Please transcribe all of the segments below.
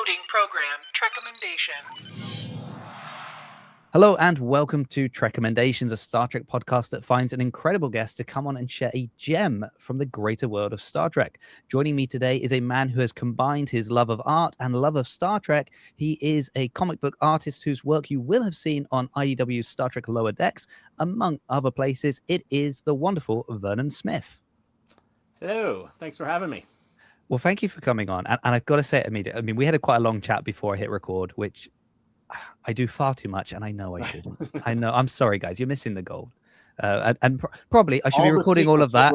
Loading program, Trekommendations. Hello and welcome to Trekommendations, a Star Trek podcast that finds an incredible guest to come on and share a gem from the greater world of Star Trek. Joining me today is a man who has combined his love of art and love of Star Trek. He is a comic book artist whose work you will have seen on IDW's Star Trek Lower Decks, among other places. It is the wonderful Vernon Smith. Hello, thanks for having me. Well, thank you for coming on. And I've got to say it immediately. I mean, we had quite a long chat before I hit record, which I do far too much, and I know I shouldn't. I know. I'm sorry, guys. You're missing the gold. Probably I should be recording all of that.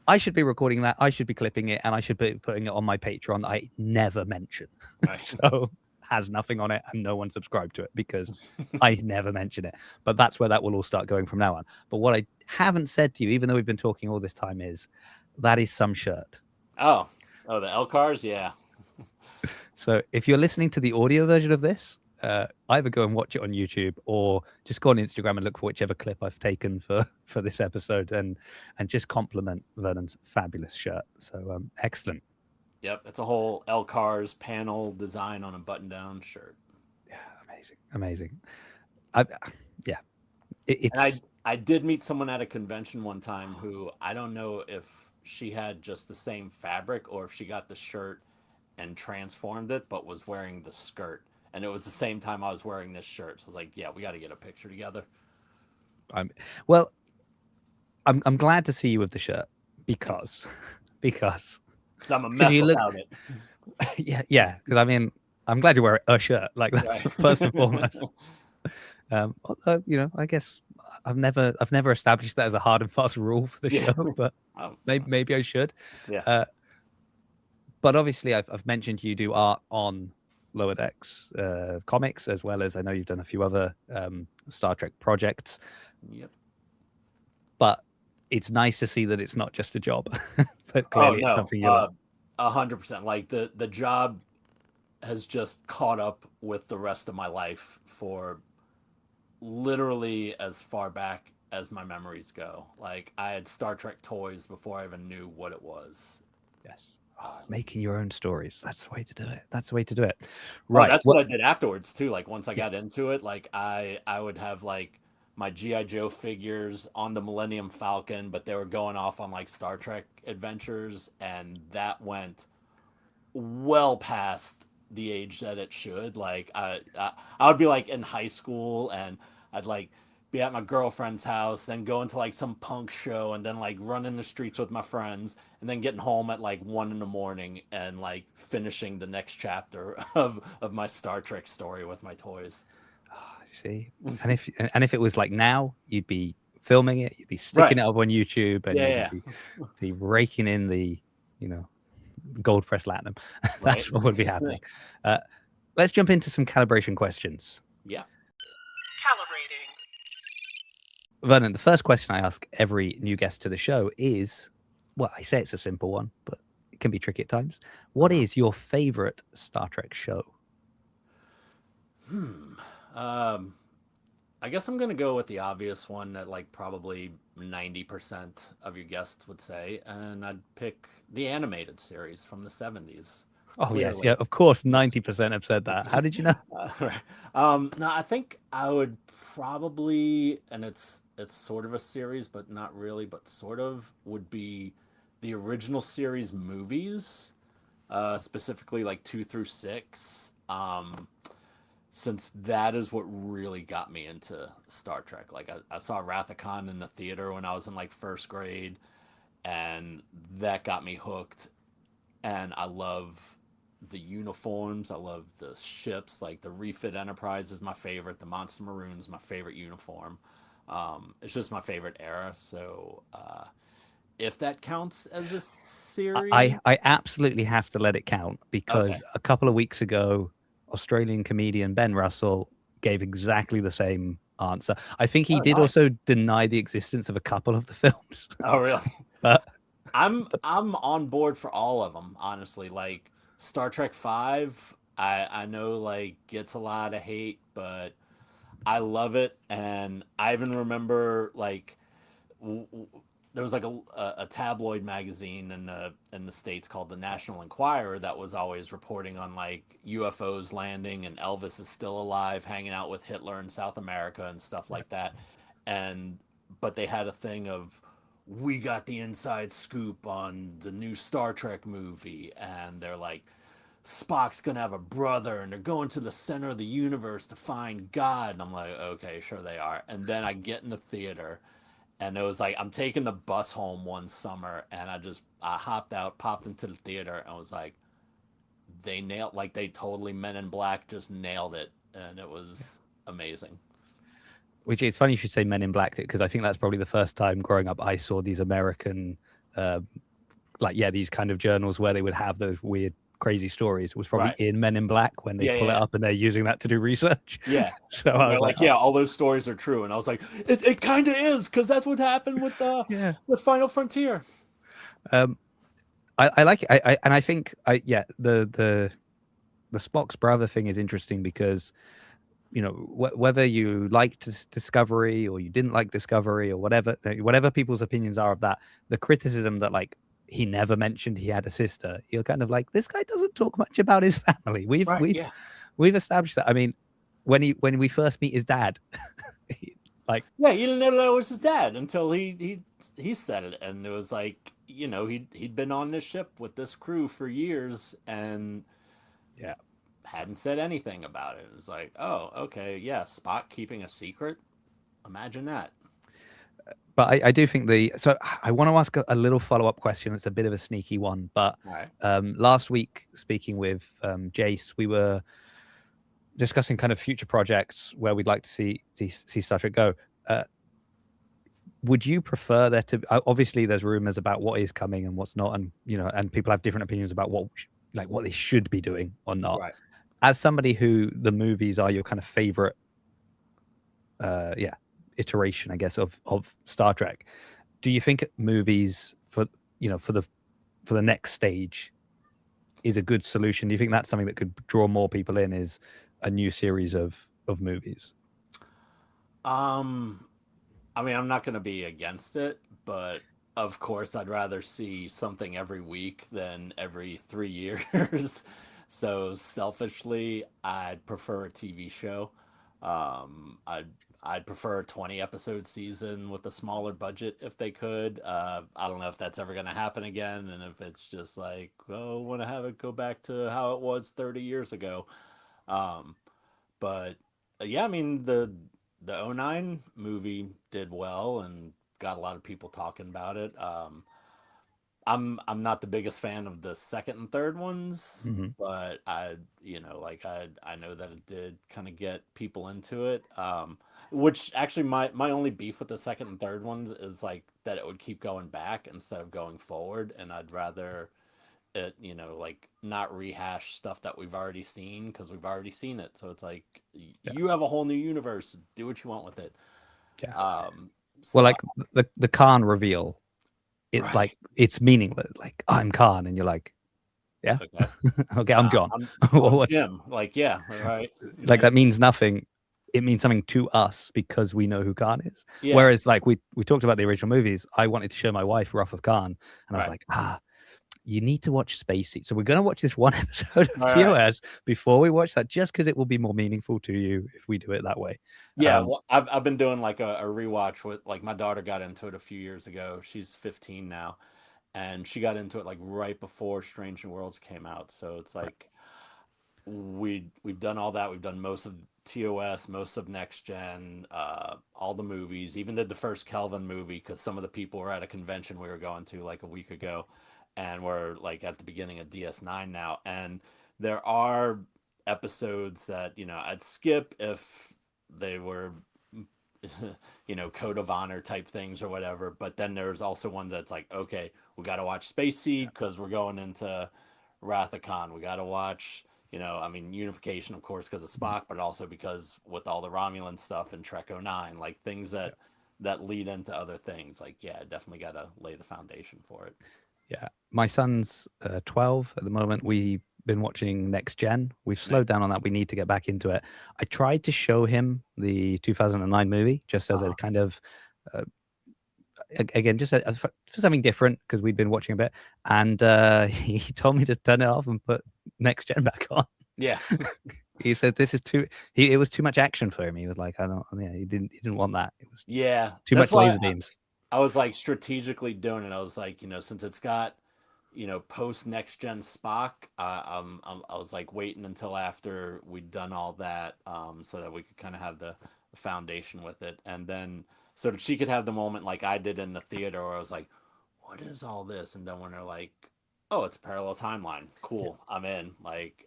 I should be recording that. I should be clipping it, and I should be putting it on my Patreon that I never mention. Nice. So has nothing on it, and no one subscribed to it because I never mention it. But that's where that will all start going from now on. But what I haven't said to you, even though we've been talking all this time, is that is some shirt. Oh, the L-Cars, yeah. So if you're listening to the audio version of this, either go and watch it on YouTube or just go on Instagram and look for whichever clip I've taken for this episode and just compliment Vernon's fabulous shirt. So excellent. Yep, it's a whole L-Cars panel design on a button-down shirt. Yeah, amazing. I did meet someone at a convention one time who I don't know if she had just the same fabric or if she got the shirt and transformed it, but was wearing the skirt. And it was the same time I was wearing this shirt. So I was like, yeah, we got to get a picture together. I'm glad to see you with the shirt because I'm a mess without it. Yeah. Because I mean, I'm glad you're wearing a shirt. Like that's right. First and foremost. Although, I guess I've never established that as a hard and fast rule for the show, but maybe I should. Yeah. But obviously, I've mentioned you do art on Lower Decks comics, as well as I know you've done a few other Star Trek projects. Yep. But it's nice to see that it's not just a job, but clearly it's something you love. 100%. Like the job has just caught up with the rest of my life for literally as far back as my memories go. Like I had Star Trek toys before I even knew what it was. Yes. Making your own stories. That's the way to do it. Right. That's what I did afterwards too. Like once I got into it, like I would have like my G.I. Joe figures on the Millennium Falcon, but they were going off on like Star Trek adventures, and that went well past the age that it should. Like I would be like in high school, and I'd like be at my girlfriend's house, then go into like some punk show, and then like run in the streets with my friends, and then getting home at like 1 a.m. and like finishing the next chapter of my Star Trek story with my toys. See, and if it was like now, you'd be filming it, you'd be sticking it up on YouTube, and you'd be raking in the gold press platinum. That's what would be happening. Let's jump into some calibration questions. Yeah. Calibrating. Vernon, the first question I ask every new guest to the show is, well, I say it's a simple one, but it can be tricky at times. What is your favorite Star Trek show? I guess I'm gonna go with the obvious one that like probably 90% of your guests would say, and I'd pick the animated series from the 70s. Oh, clearly. Yes, yeah, of course, 90% have said that. How did you know? No, I think I would probably, and it's sort of a series, but not really, but sort of, would be the original series movies, specifically like 2 through 6. Since that is what really got me into Star Trek. Like I saw Wrath of Khan in the theater when I was in like first grade, and that got me hooked. And I love the uniforms. I love the ships. Like the Refit Enterprise is my favorite. The Monster Maroon is my favorite uniform. It's just my favorite era. So if that counts as a series, I absolutely have to let it count because a couple of weeks ago, Australian comedian Ben Russell gave exactly the same answer. I think he did also deny the existence of a couple of the films. Oh, really? But I'm on board for all of them, honestly. Like Star Trek 5, I know like gets a lot of hate, but I love it. And I even remember like there was like a tabloid magazine in the States called the National Enquirer that was always reporting on like UFOs landing and Elvis is still alive, hanging out with Hitler in South America and stuff like that. And but they had a thing of, we got the inside scoop on the new Star Trek movie, and they're like, Spock's gonna have a brother, and they're going to the center of the universe to find God. And I'm like, okay, sure they are. And then I get in the theater, and it was like I'm taking the bus home one summer, and I hopped out, popped into the theater, and was like, they totally Men in Black just nailed it, and it was amazing. Which it's funny you should say Men in Black, because I think that's probably the first time growing up I saw these American, these kind of journals where they would have those weird, crazy stories. It was probably Right. in Men in Black when they pull it up and they're using that to do research. Yeah. So And I they're was like, yeah, all those stories are true. And I was like, it kind of is, because that's what happened with with Final Frontier. I like it. I think the Spock's brother thing is interesting because, you know, whether you liked Discovery or you didn't like Discovery or whatever people's opinions are of that, the criticism that like he never mentioned he had a sister, you're kind of like, this guy doesn't talk much about his family. We've established that. I mean, when we first meet his dad, you didn't know that was his dad until he said it, and it was like, you know, he'd been on this ship with this crew for years and hadn't said anything about it. It was like, oh, okay, yeah, Spock keeping a secret. Imagine that. But I do think so I want to ask a little follow-up question. It's a bit of a sneaky one, but last week, speaking with Jace, we were discussing kind of future projects where we'd like to see Star Trek go. Would you prefer there to, obviously there's rumors about what is coming and what's not, and you know, and people have different opinions about what they should be doing or not. Right. As somebody who the movies are your kind of favorite iteration, I guess, of Star Trek, do you think movies for the next stage is a good solution? Do you think that's something that could draw more people in, is a new series of movies? I mean, I'm not going to be against it, but of course I'd rather see something every week than every 3 years. So selfishly, I'd prefer a TV show. I'd prefer a 20-episode season with a smaller budget if they could. I don't know if that's ever going to happen again, and if it's just like, oh, I want to have it go back to how it was 30 years ago. But yeah, I mean, the 09 movie did well and got a lot of people talking about it. I'm not the biggest fan of the second and third ones, but I know that it did kind of get people into it. Which actually my only beef with the second and third ones is like that it would keep going back instead of going forward, and I'd rather it, you know, like not rehash stuff that we've already seen, because we've already seen it. So it's like, you have a whole new universe, do what you want with it. Well, like the Khan reveal, it's like, it's meaningless. Like, I'm Khan, and you're like, yeah, okay, I'm John. I'm Jim. Like, yeah, right. Like, that means nothing. It means something to us because we know who Khan is. Yeah. Whereas, like, we talked about the original movies. I wanted to show my wife Wrath of Khan, and I was like, you need to watch Spacey. So we're going to watch this one episode of TOS before we watch that, just because it will be more meaningful to you if we do it that way. Yeah, well, I've been doing like a rewatch with, like, my daughter got into it a few years ago. She's 15 now, and she got into it like right before Strange New Worlds came out. So it's like we've done all that. We've done most of TOS, most of Next Gen, all the movies. Even did the first Kelvin movie, because some of the people were at a convention we were going to like a week ago, and we're like at the beginning of DS9 now. And there are episodes that, you know, I'd skip if they were, you know, code of honor type things or whatever. But then there's also one that's like, okay, we got to watch Space Seed because we're going into Wrath of Khan. We got to watch, you know, I mean, Unification, of course, because of Spock, but also because with all the Romulan stuff and Trek 09, like things that lead into other things. Like, yeah, definitely got to lay the foundation for it. Yeah, my son's 12 at the moment. We've been watching Next Gen. We've slowed down on that. We need to get back into it. I tried to show him the 2009 movie just as a kind of again, just for something different, because we'd been watching a bit, and he told me to turn it off and put Next Gen back on. Yeah. He said this is too. It was too much action for him. He was like, I don't. Yeah, he didn't want that. It was too much laser beams. I was like strategically doing it. I was like, since it's got, post Next Gen Spock, I was like waiting until after we'd done all that, so that we could kind of have the foundation with it, and then so that she could have the moment like I did in the theater, where I was like, what is all this? And then when they're like, oh, it's a parallel timeline. Cool. Yeah. I'm in. Like,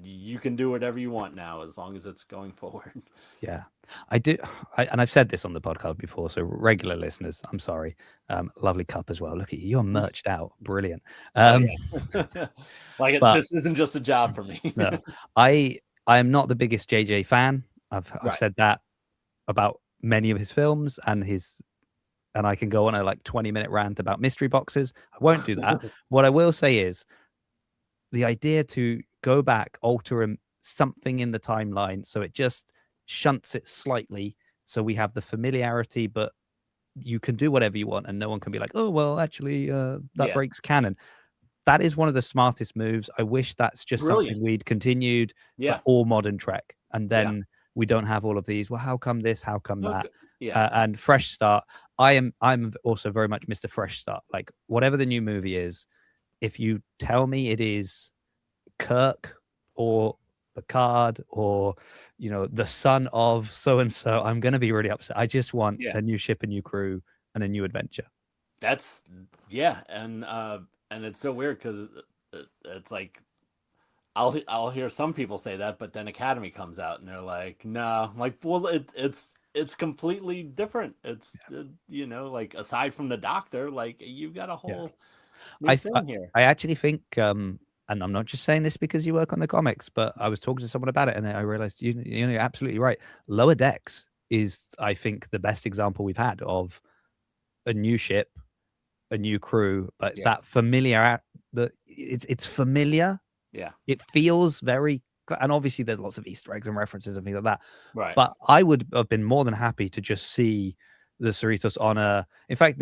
you can do whatever you want now, as long as it's going forward. Yeah, I do. And I've said this on the podcast before, so regular listeners, I'm sorry. Lovely cup as well. Look at you. You're merched out. Brilliant. Yeah. Like, this isn't just a job for me. No, I am not the biggest JJ fan. I've said that about many of his films and I can go on a like 20-minute rant about mystery boxes. I won't do that. What I will say is the idea to go back, alter something in the timeline so it just shunts it slightly, so we have the familiarity, but you can do whatever you want and no one can be like, oh, well, actually, that breaks canon. That is one of the smartest moves. I wish that's just something we'd continued for all modern Trek. And then we don't have all of these. Well, how come this? How come that? Yeah. And fresh start. I'm also very much Mr. Fresh Start. Like, whatever the new movie is, if you tell me it is Kirk or Picard or the son of so and so, I'm gonna be really upset. I just want a new ship, a new crew, and a new adventure. That's and it's so weird because it's like I'll hear some people say that, but then Academy comes out and they're like, no. I'm like, well, it's completely different. It's like, aside from the Doctor, like, you've got a whole new thing here. I actually think, and I'm not just saying this because you work on the comics, but I was talking to someone about it, and I realized you're absolutely right. Lower Decks is, I think, the best example we've had of a new ship, a new crew, but that familiar, it's familiar. Yeah, it feels very, and obviously there's lots of Easter eggs and references and things like that. Right. But I would have been more than happy to just see the Cerritos on a. In fact,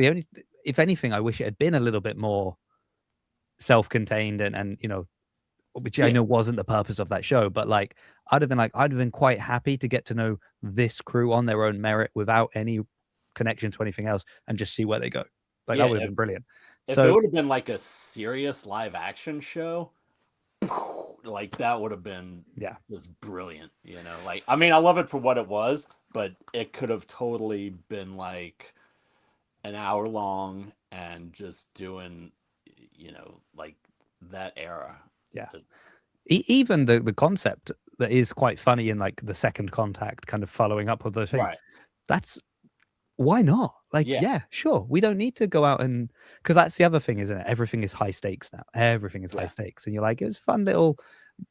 if anything, I wish it had been a little bit more self-contained and which I know wasn't the purpose of that show. But like, I'd have been quite happy to get to know this crew on their own merit without any connection to anything else and just see where they go. Like, that would have been brilliant. If it would have been like a serious live action show, like, that would have been just brilliant. Like, I mean, I love it for what it was, but it could have totally been like an hour long and just doing like that era. Even the concept that is quite funny in like the Second Contact, kind of following up with those things, that's why not? Like, sure, we don't need to go out and, because that's the other thing, isn't it? Everything is high stakes now. Everything is high stakes, and you're like, it was fun little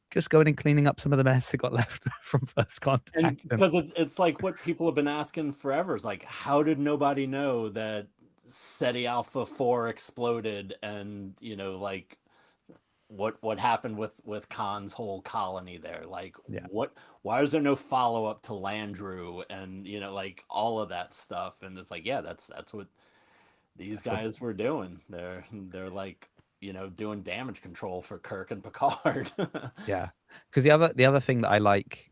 just going and cleaning up some of the mess that got left from First Contact. And because it's like what people have been asking forever is like, how did nobody know that SETI Alpha 4 exploded, and like what happened with Khan's whole colony there? Like, why is there no follow-up to Landru and like all of that stuff? And it's like, that's what these guys were doing. They're like doing damage control for Kirk and Picard. Because the other thing that I like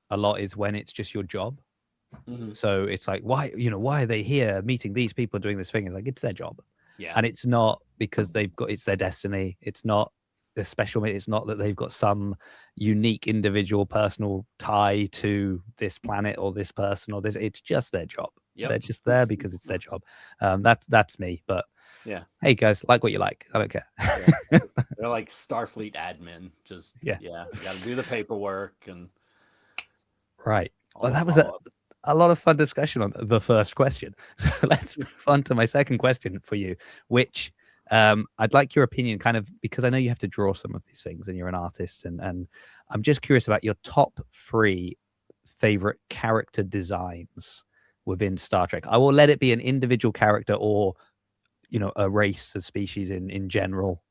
a lot is when it's just your job. Mm-hmm. So it's like, why are they here meeting these people doing this thing? It's like, it's their job. And it's not because it's their destiny. It's not the special. It's not that they've got some unique individual personal tie to this planet or this person or this. It's just their job. They're just there because it's their job. That's me. But hey guys, like what you like. I don't care. They're like Starfleet admin. Just you got to do the paperwork and Well, that was a lot of fun discussion on the first question. So let's move on to my second question for you, which I'd like your opinion, kind of, because I know you have to draw some of these things and you're an artist, and I'm just curious about your top 3 favorite character designs within Star Trek. I will let it be an individual character or a race, a species in general.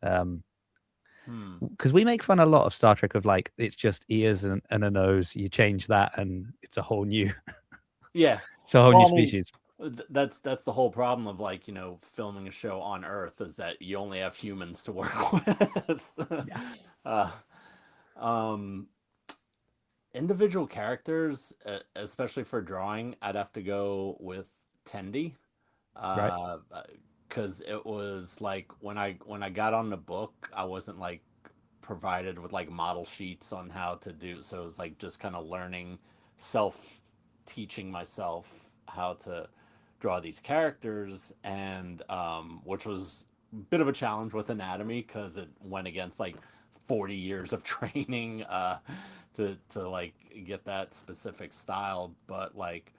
Because we make fun a lot of Star Trek of like, it's just ears and a nose. You change that and it's a whole new it's a whole new species. That's the whole problem of like, filming a show on Earth is that you only have humans to work with. Yeah. uh, um, Individual characters, especially for drawing, I'd have to go with Tendi. Right. Because it was like when I got on the book, I wasn't like provided with like model sheets on how to do. So it was like just kind of learning, self teaching myself how to draw these characters, and which was a bit of a challenge with anatomy because it went against like 40 years of training to like get that specific style. But like,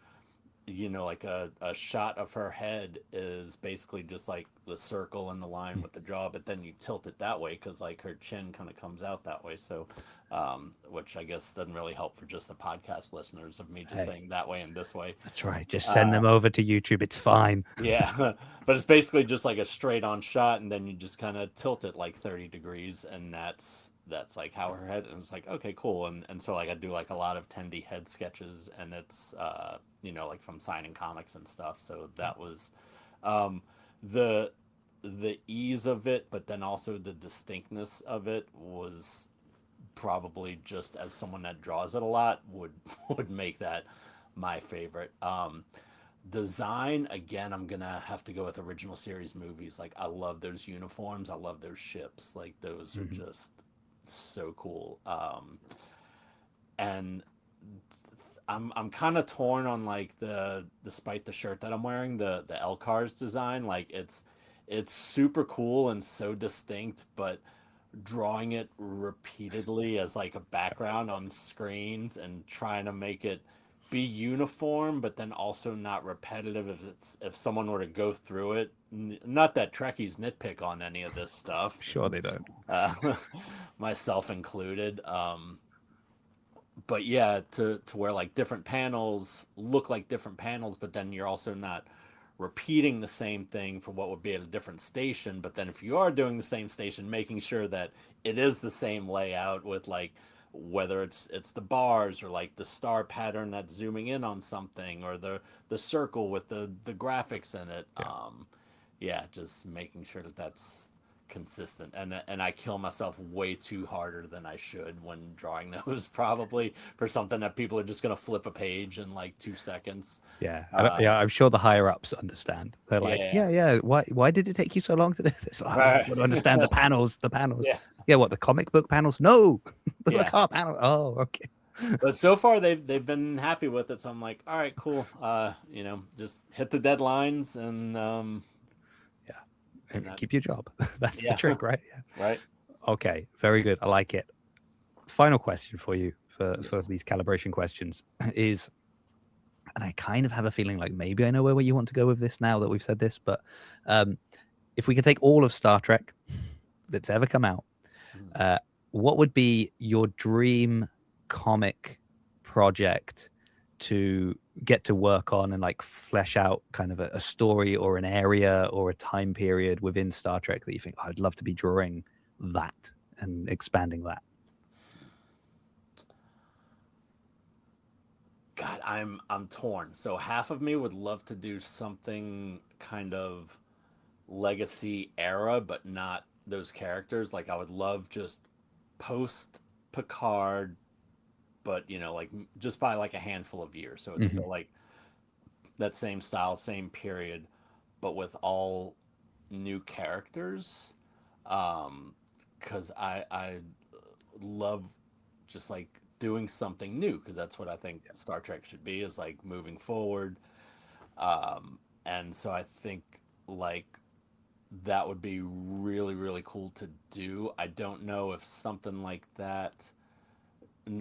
like a shot of her head is basically just like the circle and the line Mm. with the jaw, but then you tilt it that way because like her chin kind of comes out that way. So, which I guess doesn't really help for just the podcast listeners of me just Hey, saying that way and this way. that's right. Just send Uh, them over to YouTube. It's fine. yeah, but it's basically just like a straight on shot, and then you just kind of tilt it like 30 degrees, and that's like how her head. And it's like, okay, cool. And so like I do like a lot of Tendi head sketches, and it's like from signing comics and stuff. So that was um, the the ease of it, but then also the distinctness of it was probably, just as someone that draws it a lot, would make that my favorite. Design, again, I'm gonna have to go with original series movies. Like, I love those uniforms, I love those ships, like those are Mhm. just so cool. And I'm kind of torn on like despite the shirt that I'm wearing, the Elcar's design. Like, it's super cool and so distinct, but drawing it repeatedly as like a background on screens and trying to make it be uniform but then also not repetitive, if someone were to go through it. Not that Trekkies nitpick on any of this stuff, Sure, they don't. uh, myself included. But yeah, to where like different panels look like different panels, but then you're also not repeating the same thing for what would be at a different station. But then if you are doing the same station, making sure that it is the same layout with like, whether it's the bars or like the star pattern that's zooming in on something, or the circle with the graphics in it. Yeah. Yeah, just making sure that that's consistent. And I kill myself way too harder than I should when drawing those, probably for something that people are just going to flip a page in like 2 seconds. Yeah. uh Yeah. I'm sure the higher ups understand. They're like, yeah. yeah, yeah. Why did it take you so long to do this? Oh, you've Right. got to understand the panels. The panels. Yeah. Yeah. What, the comic book panels? No. The Yeah, car panel. Oh, okay. but so far they've been happy with it, so I'm like, all right, cool. Just hit the deadlines, Yeah. and And that. keep your job. That's the Yeah. trick, right? Yeah. Right. Okay. Very good. I like it. Final question for you for Yes. these calibration questions is, and I kind of have a feeling like maybe I know where you want to go with this now that we've said this, but if we could take all of Star Trek that's ever come out, what would be your dream comic project to get to work on and like flesh out kind of a story or an area or a time period within Star Trek that you think, oh, I'd love to be drawing that and expanding that? God, I'm torn. So half of me would love to do something kind of legacy era, but not those characters. Like, I would love just post Picard, but like just by like a handful of years. So it's Mhm. still like that same style, same period, but with all new characters. Because I love just like doing something new, because that's what I think Star Trek should be, is like moving forward. And so I think like that would be really, really cool to do. I don't know if something like that.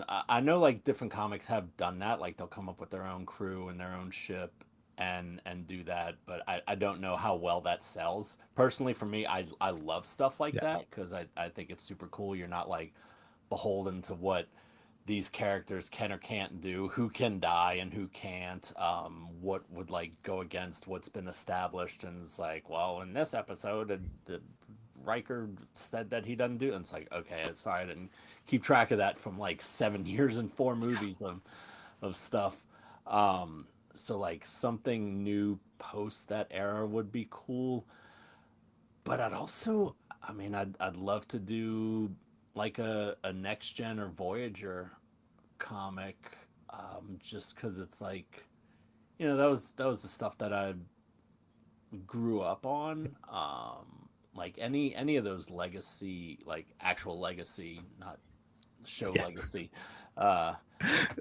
I know like different comics have done that. Like, they'll come up with their own crew and their own ship and do that. But I don't know how well that sells. Personally, for me, I love stuff like Yeah. that because I think it's super cool. You're not like beholden to what these characters can or can't do, who can die and who can't, what would like go against what's been established. And it's like, well, in this episode, did Riker said that he doesn't do it. And it's like, okay, I'm sorry, I didn't keep track of that from like 7 years and 4 movies of stuff. So like something new post that era would be cool. But I'd also, I mean, I'd love to do like a next gen or Voyager comic, just because it's like, that was the stuff that I grew up on. Like any of those legacy, like actual legacy, not show Yeah. legacy. Uh,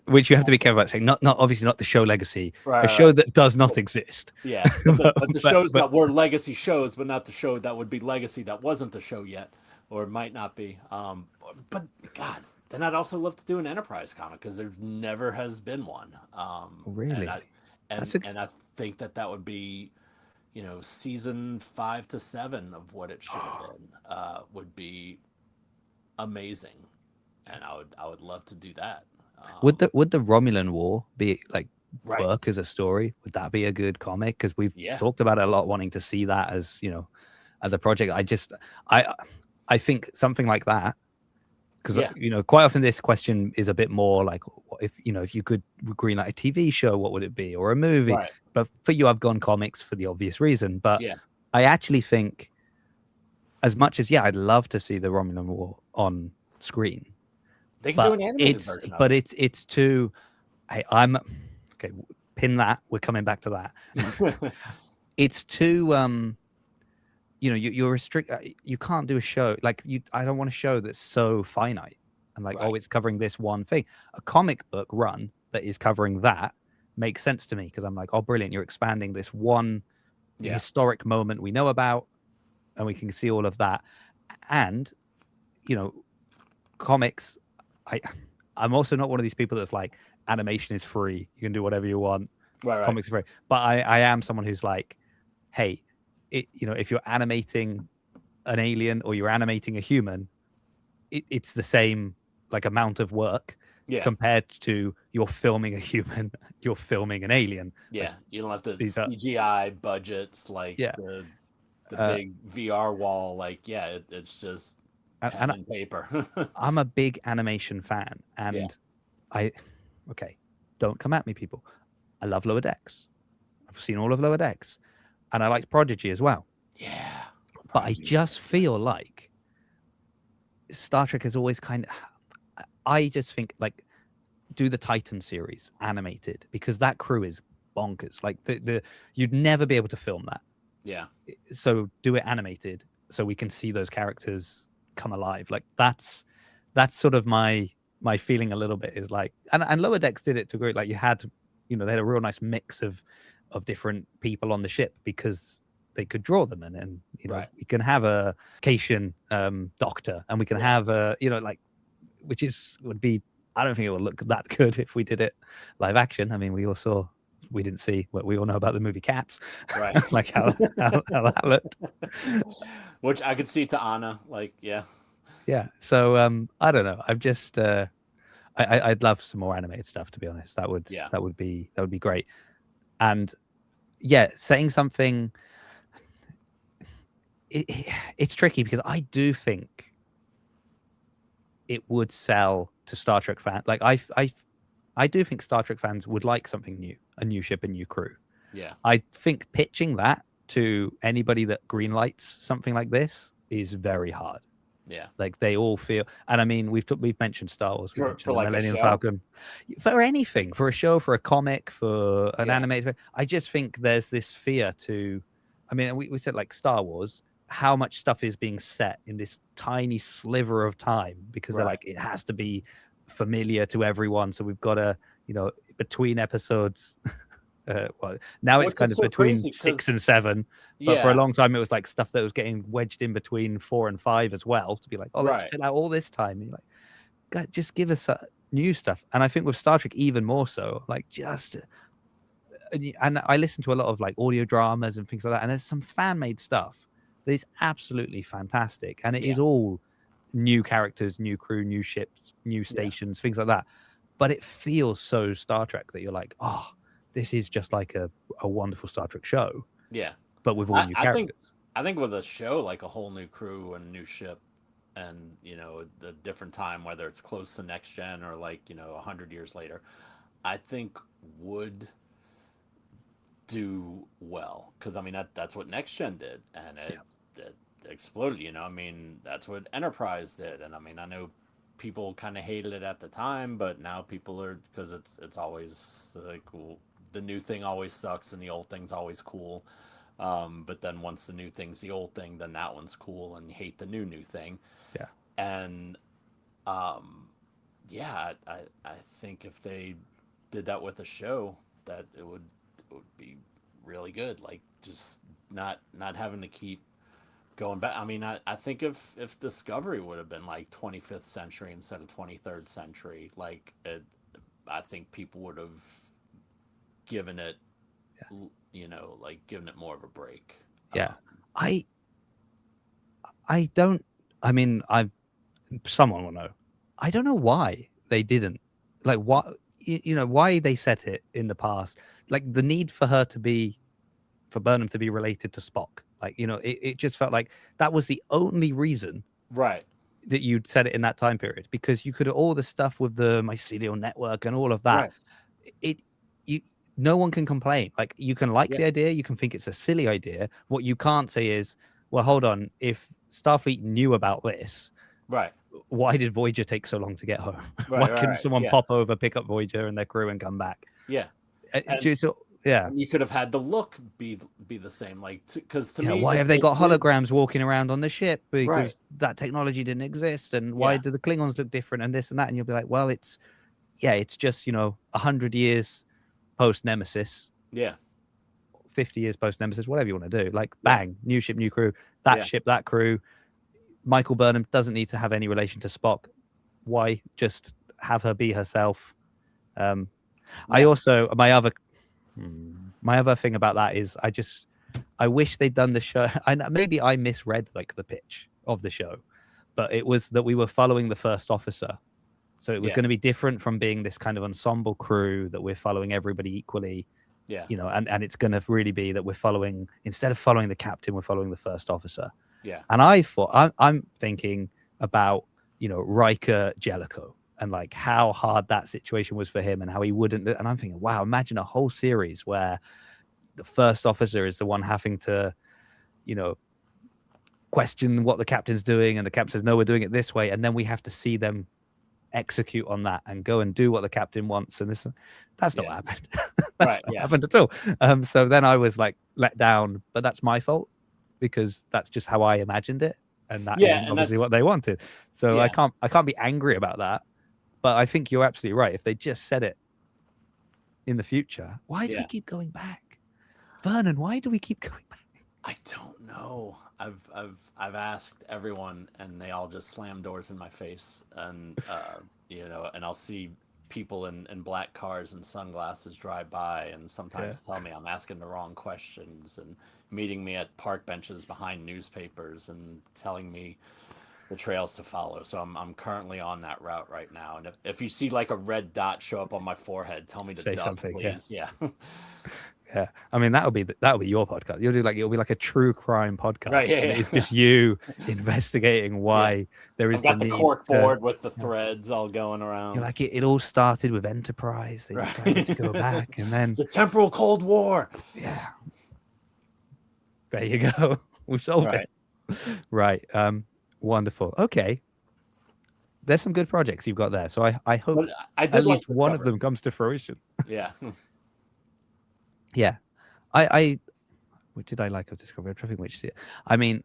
Which you have to be careful about saying. Not obviously not the show legacy, a right, show right. that does not exist. Yeah, but the shows But that were legacy shows, but not the show that would be legacy that wasn't the show yet, or might not be. But God, then I'd also love to do an Enterprise comic because there never has been one. And I really, and that's a and I think that would be, season 5 to 7 of what it should have been, would be amazing, and I would love to do that. would the Romulan War be like Right. work as a story? Would that be a good comic? Because we've Yeah. talked about it a lot, wanting to see that as as a project. I I think something like that, because Yeah. quite often this question is a bit more like, what if if you could greenlight a TV show, what would it be, or a movie? Right. But for you, I've gone comics for the obvious reason. But Yeah. I actually think, as much as I'd love to see the Romulan War on screen, They could do but an animated version of it's too. I'm okay. Pin that. We're coming back to that. it. It's too. You're restrict. You can't do a show like you. I don't want a show that's so finite and like, Right. it's covering this one thing. A comic book run that is covering that makes sense to me, because I'm like, oh, brilliant! You're expanding this one Yeah. historic moment we know about, and we can see all of that. And comics, I I'm also not one of these people that's like, animation is free, you can do whatever you want, Right. Right. comics are free. But I am someone who's like, hey, if you're animating an alien or you're animating a human, it's the same like amount of work Yeah. compared to you're filming a human, you're filming an alien. Yeah. Like, You don't have to these are CGI budgets like yeah. the Uh, big VR wall. Like, yeah, it's just pen and and paper. I'm a big animation fan, Yeah. and I okay, don't come at me, people. I love Lower Decks. I've seen all of Lower Decks, and I liked Prodigy as well. Yeah. But I Prodigy was just fantastic. feel like Star Trek has always I just think, like, do the Titan series animated, because that crew is bonkers. Like, the you'd never be able to film that. Yeah. So do it animated so we can see those characters come alive. Like, that's sort of my feeling a little bit, is like, and Lower Decks did it to great. Like, you had they had a real nice mix of different people on the ship, because they could draw them, and Right. we can have a Cation doctor, and we can Yeah. have a like, which would be, I don't think it would look that good if we did it live action. I mean, we didn't see what we all know about the movie Cats, Right. like how that looked. Which I could see to Anna. Like, yeah. Yeah. So I don't know. I'm just I'd love some more animated stuff, to be honest. Yeah. That would be great. And yeah, saying something, it's tricky, because I do think it would sell to Star Trek fans. Like, I do think Star Trek fans would like something new, a new ship, a new crew. Yeah. I think pitching that to anybody that greenlights something like this is very hard. Yeah. Like, they all feel, and I mean, we've mentioned Star Wars, we've For mentioned the like a Millennium show. Falcon, for anything, for a show, for a comic, for an Yeah. animated. I just think there's this fear to, I mean, we said like Star Wars, how much stuff is being set in this tiny sliver of time, because they're Right. like, it has to be familiar to everyone, so we've got to, between episodes. Well, now it's Which kind is of so between crazy 6 because and 7, but for a yeah. long time it was like stuff that was getting wedged in between 4 and 5 as well, to be like, oh, let's Right. fill out all this time. And you're like, God, just give us new stuff. And I think with Star Trek even more so, like, just and I listen to a lot of like audio dramas and things like that, and there's some fan made stuff that is absolutely fantastic, and it Yeah. is all new characters, new crew, new ships, new stations, things like that. But it feels so Star Trek that you're like, oh, this is just like a wonderful Star Trek show, Yeah. but with all I, new I think characters. I think with a show like a whole new crew and a new ship, and a different time, whether it's close to next gen or like 100 years later, I think would do well, because I mean that's what Next Gen did, and Yeah. it exploded. You know, I mean that's what Enterprise did, and I mean I know people kind of hated it at the time, but now people are, because it's always like, cool. The new thing always sucks, and the old thing's always cool. But then once the new thing's the old thing, then that one's cool, and you hate the new thing. Yeah. And yeah, I think if they did that with a show, that it would be really good. Like, just not having to keep going back. I mean, I think if Discovery would have been like 25th century instead of 23rd century, like I think people would have given it, you know, like given it more of a break. Yeah. I don't. I mean, someone will know. I don't know why they didn't. Like, what, you know, why they set it in the past. Like, the need for Burnham to be related to Spock. Like, you know, it just felt like that was the only reason Right. that you'd set it in that time period, because you could, all the stuff with the mycelial network and all of that. Right. You no one can complain. Like, you can like Yeah. the idea, you can think it's a silly idea. What you can't say is, well, hold on, if Starfleet knew about this, Right. why did Voyager take so long to get home? Right. Why Right. couldn't Right. someone Yeah. pop over, pick up Voyager and their crew and come back? Yeah. It's And just, yeah. you could have had the look be the same, like, because to Yeah, me, why if have they got did- holograms walking around on the ship? Because Right. that technology didn't exist. And why Yeah. do the Klingons look different and this and that? And you'll be like, well, it's just, you know, 100 years post Nemesis, Yeah. 50 years post Nemesis, whatever you want to do. Like, Yeah. bang, new ship, new crew. That Yeah. ship, that crew. Michael Burnham doesn't need to have any relation to Spock. Why just have her be herself? I also, my other thing about that is, I wish they'd done the show. Maybe I misread like the pitch of the show, but it was that we were following the first officer. So it was Yeah. going to be different from being this kind of ensemble crew that we're following everybody equally. Yeah. You know, and it's going to really be that we're following, instead of following the captain, we're following the first officer. Yeah. And I thought, I'm thinking about, you know, Riker Jellicoe and like how hard that situation was for him and how he wouldn't. And I'm thinking, wow, imagine a whole series where the first officer is the one having to, you know, question what the captain's doing, and the captain says, no, we're doing it this way. And then we have to see them execute on that and go and do what the captain wants. And that's not what happened. That's not happened at all. So then I was like let down, but that's my fault, because that's just how I imagined it, and that isn't obviously what they wanted. So I can't be angry about that. But I think you're absolutely right. If they just said it in the future, why do we keep going back? Vernon, why do we keep going back? I don't know. I've asked everyone, and they all just slam doors in my face. And you know, and I'll see people in black cars and sunglasses drive by, and sometimes tell me I'm asking the wrong questions, and meeting me at park benches behind newspapers, and telling me the trails to follow. So I'm currently on that route right now. And if you see like a red dot show up on my forehead, tell me to say duck, something, please. Yeah. Yeah, I mean that'll be your podcast. It'll be like a true crime podcast. Right. Yeah. It's just you investigating why there is I've got the the need cork board with the threads all going around. You're like, it all started with Enterprise. They decided to go back, and then the temporal Cold War. Yeah. There you go. We've solved it. Right. Wonderful. Okay. There's some good projects you've got there. So I hope at least one of them comes to fruition. Yeah. Yeah. What did I like of Discovery? I'm trying to think which. I mean,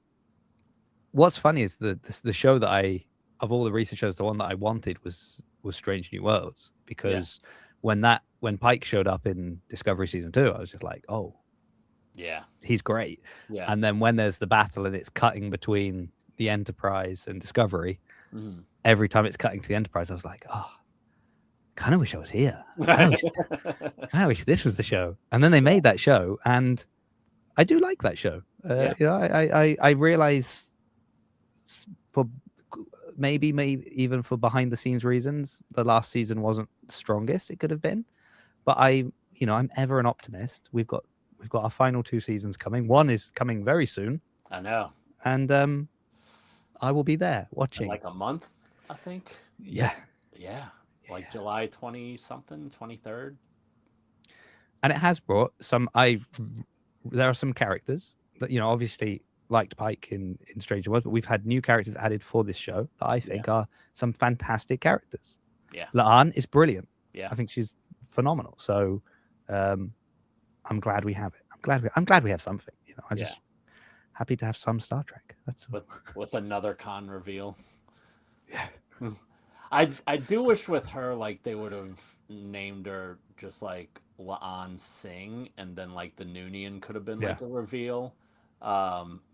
what's funny is the show that of all the recent shows, the one that I wanted was Strange New Worlds, because when Pike showed up in Discovery season 2, I was just like, oh, yeah, he's great. Yeah. And then when there's the battle and it's cutting between the Enterprise and Discovery, every time it's cutting to the Enterprise, I was like, oh, kind of wish I was here. Kind of wish this was the show. And then they made that show, and I do like that show. You know, I realize for maybe even for behind the scenes reasons, the last season wasn't the strongest it could have been. But I'm ever an optimist. We've got our final 2 seasons coming. One is coming very soon. I know. And I will be there watching. In like a month, I think. Yeah. Yeah. Like July 20 something, 23rd. and it has brought some. There are some characters that obviously liked Pike in Stranger Worlds, but we've had new characters added for this show that I think are some fantastic characters. Yeah, Laan is brilliant. Yeah, I think she's phenomenal. So I'm glad we have it. I'm glad we have something. I'm just happy to have some Star Trek. That's with another Khan reveal. Yeah. I do wish with her like they would have named her just like Laan Singh, and then like the Noonian could have been like a reveal.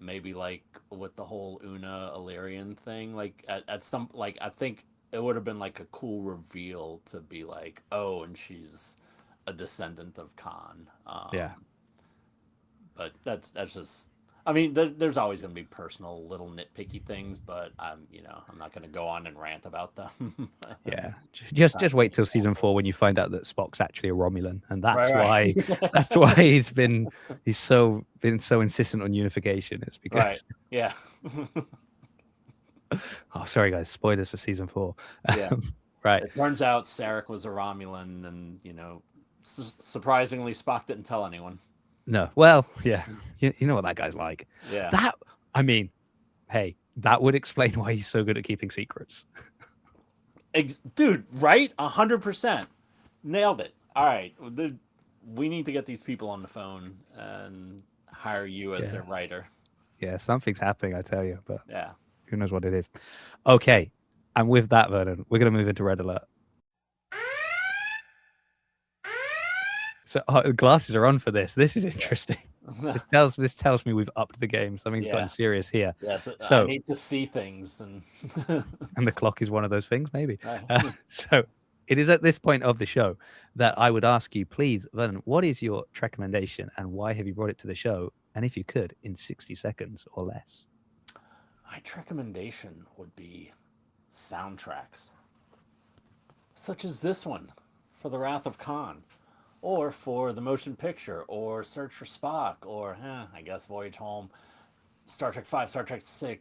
Maybe like with the whole Una Illyrian thing, like at some like I think it would have been like a cool reveal to be like, oh, and she's a descendant of Khan. But that's just. I mean, there's always going to be personal little nitpicky things, but I'm not going to go on and rant about them. Yeah, just wait till season 4 when you find out that Spock's actually a Romulan, and that's why he's been so insistent on unification. It's because yeah. Oh, sorry guys, spoilers for season 4. Yeah, right. It turns out Sarek was a Romulan, and surprisingly, Spock didn't tell anyone. No, well, yeah, you know what that guy's like. Yeah, hey, that would explain why he's so good at keeping secrets. Dude, right? 100%, nailed it. All right, we need to get these people on the phone and hire you as their writer. Yeah, something's happening, I tell you, but yeah, who knows what it is. Okay, and with that, Vernon, we're going to move into Red Alert. So the glasses are on for this. This is interesting. This tells me we've upped the game. Something's gotten serious here. Yeah, so I need to see things, and and the clock is one of those things, maybe. So it is at this point of the show that I would ask you, please, Vernon, what is your Trekommendation and why have you brought it to the show? And if you could, in 60 seconds or less. My Trekommendation would be soundtracks, such as this one for The Wrath of Khan, or for the motion picture, or Search for Spock, or I guess Voyage Home, Star Trek V, Star Trek VI,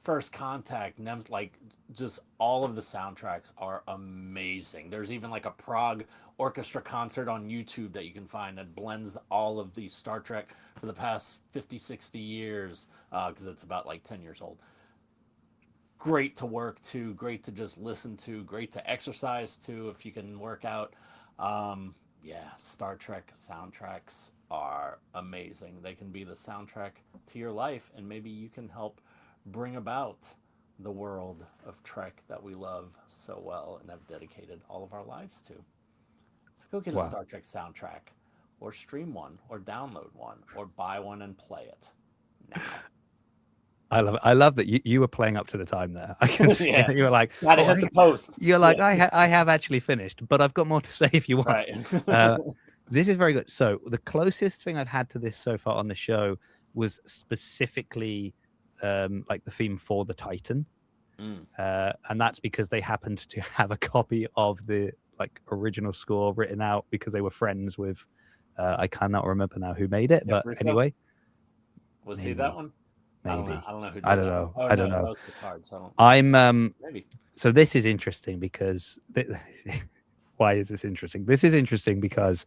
First Contact, like just all of the soundtracks are amazing. There's even like a Prague orchestra concert on YouTube that you can find that blends all of these Star Trek for the past 50, 60 years, because it's about like 10 years old. Great to work to, great to just listen to, great to exercise to if you can work out. Star Trek soundtracks are amazing. They can be the soundtrack to your life, and maybe you can help bring about the world of Trek that we love so well and have dedicated all of our lives to. So go get a Star Trek soundtrack, or stream one, or download one, or buy one and play it now. I love that you were playing up to the time there. I can see you were like, gotta hit the post. You're like, I have actually finished, but I've got more to say if you want. Right. This is very good. So the closest thing I've had to this so far on the show was specifically like the theme for the Titan, and that's because they happened to have a copy of the like original score written out because they were friends with I cannot remember now who made it, but anyway, was he that one? Maybe I don't know who. I don't know. Oh, I don't know. That was the card, so maybe. So this is interesting because why is this interesting? This is interesting because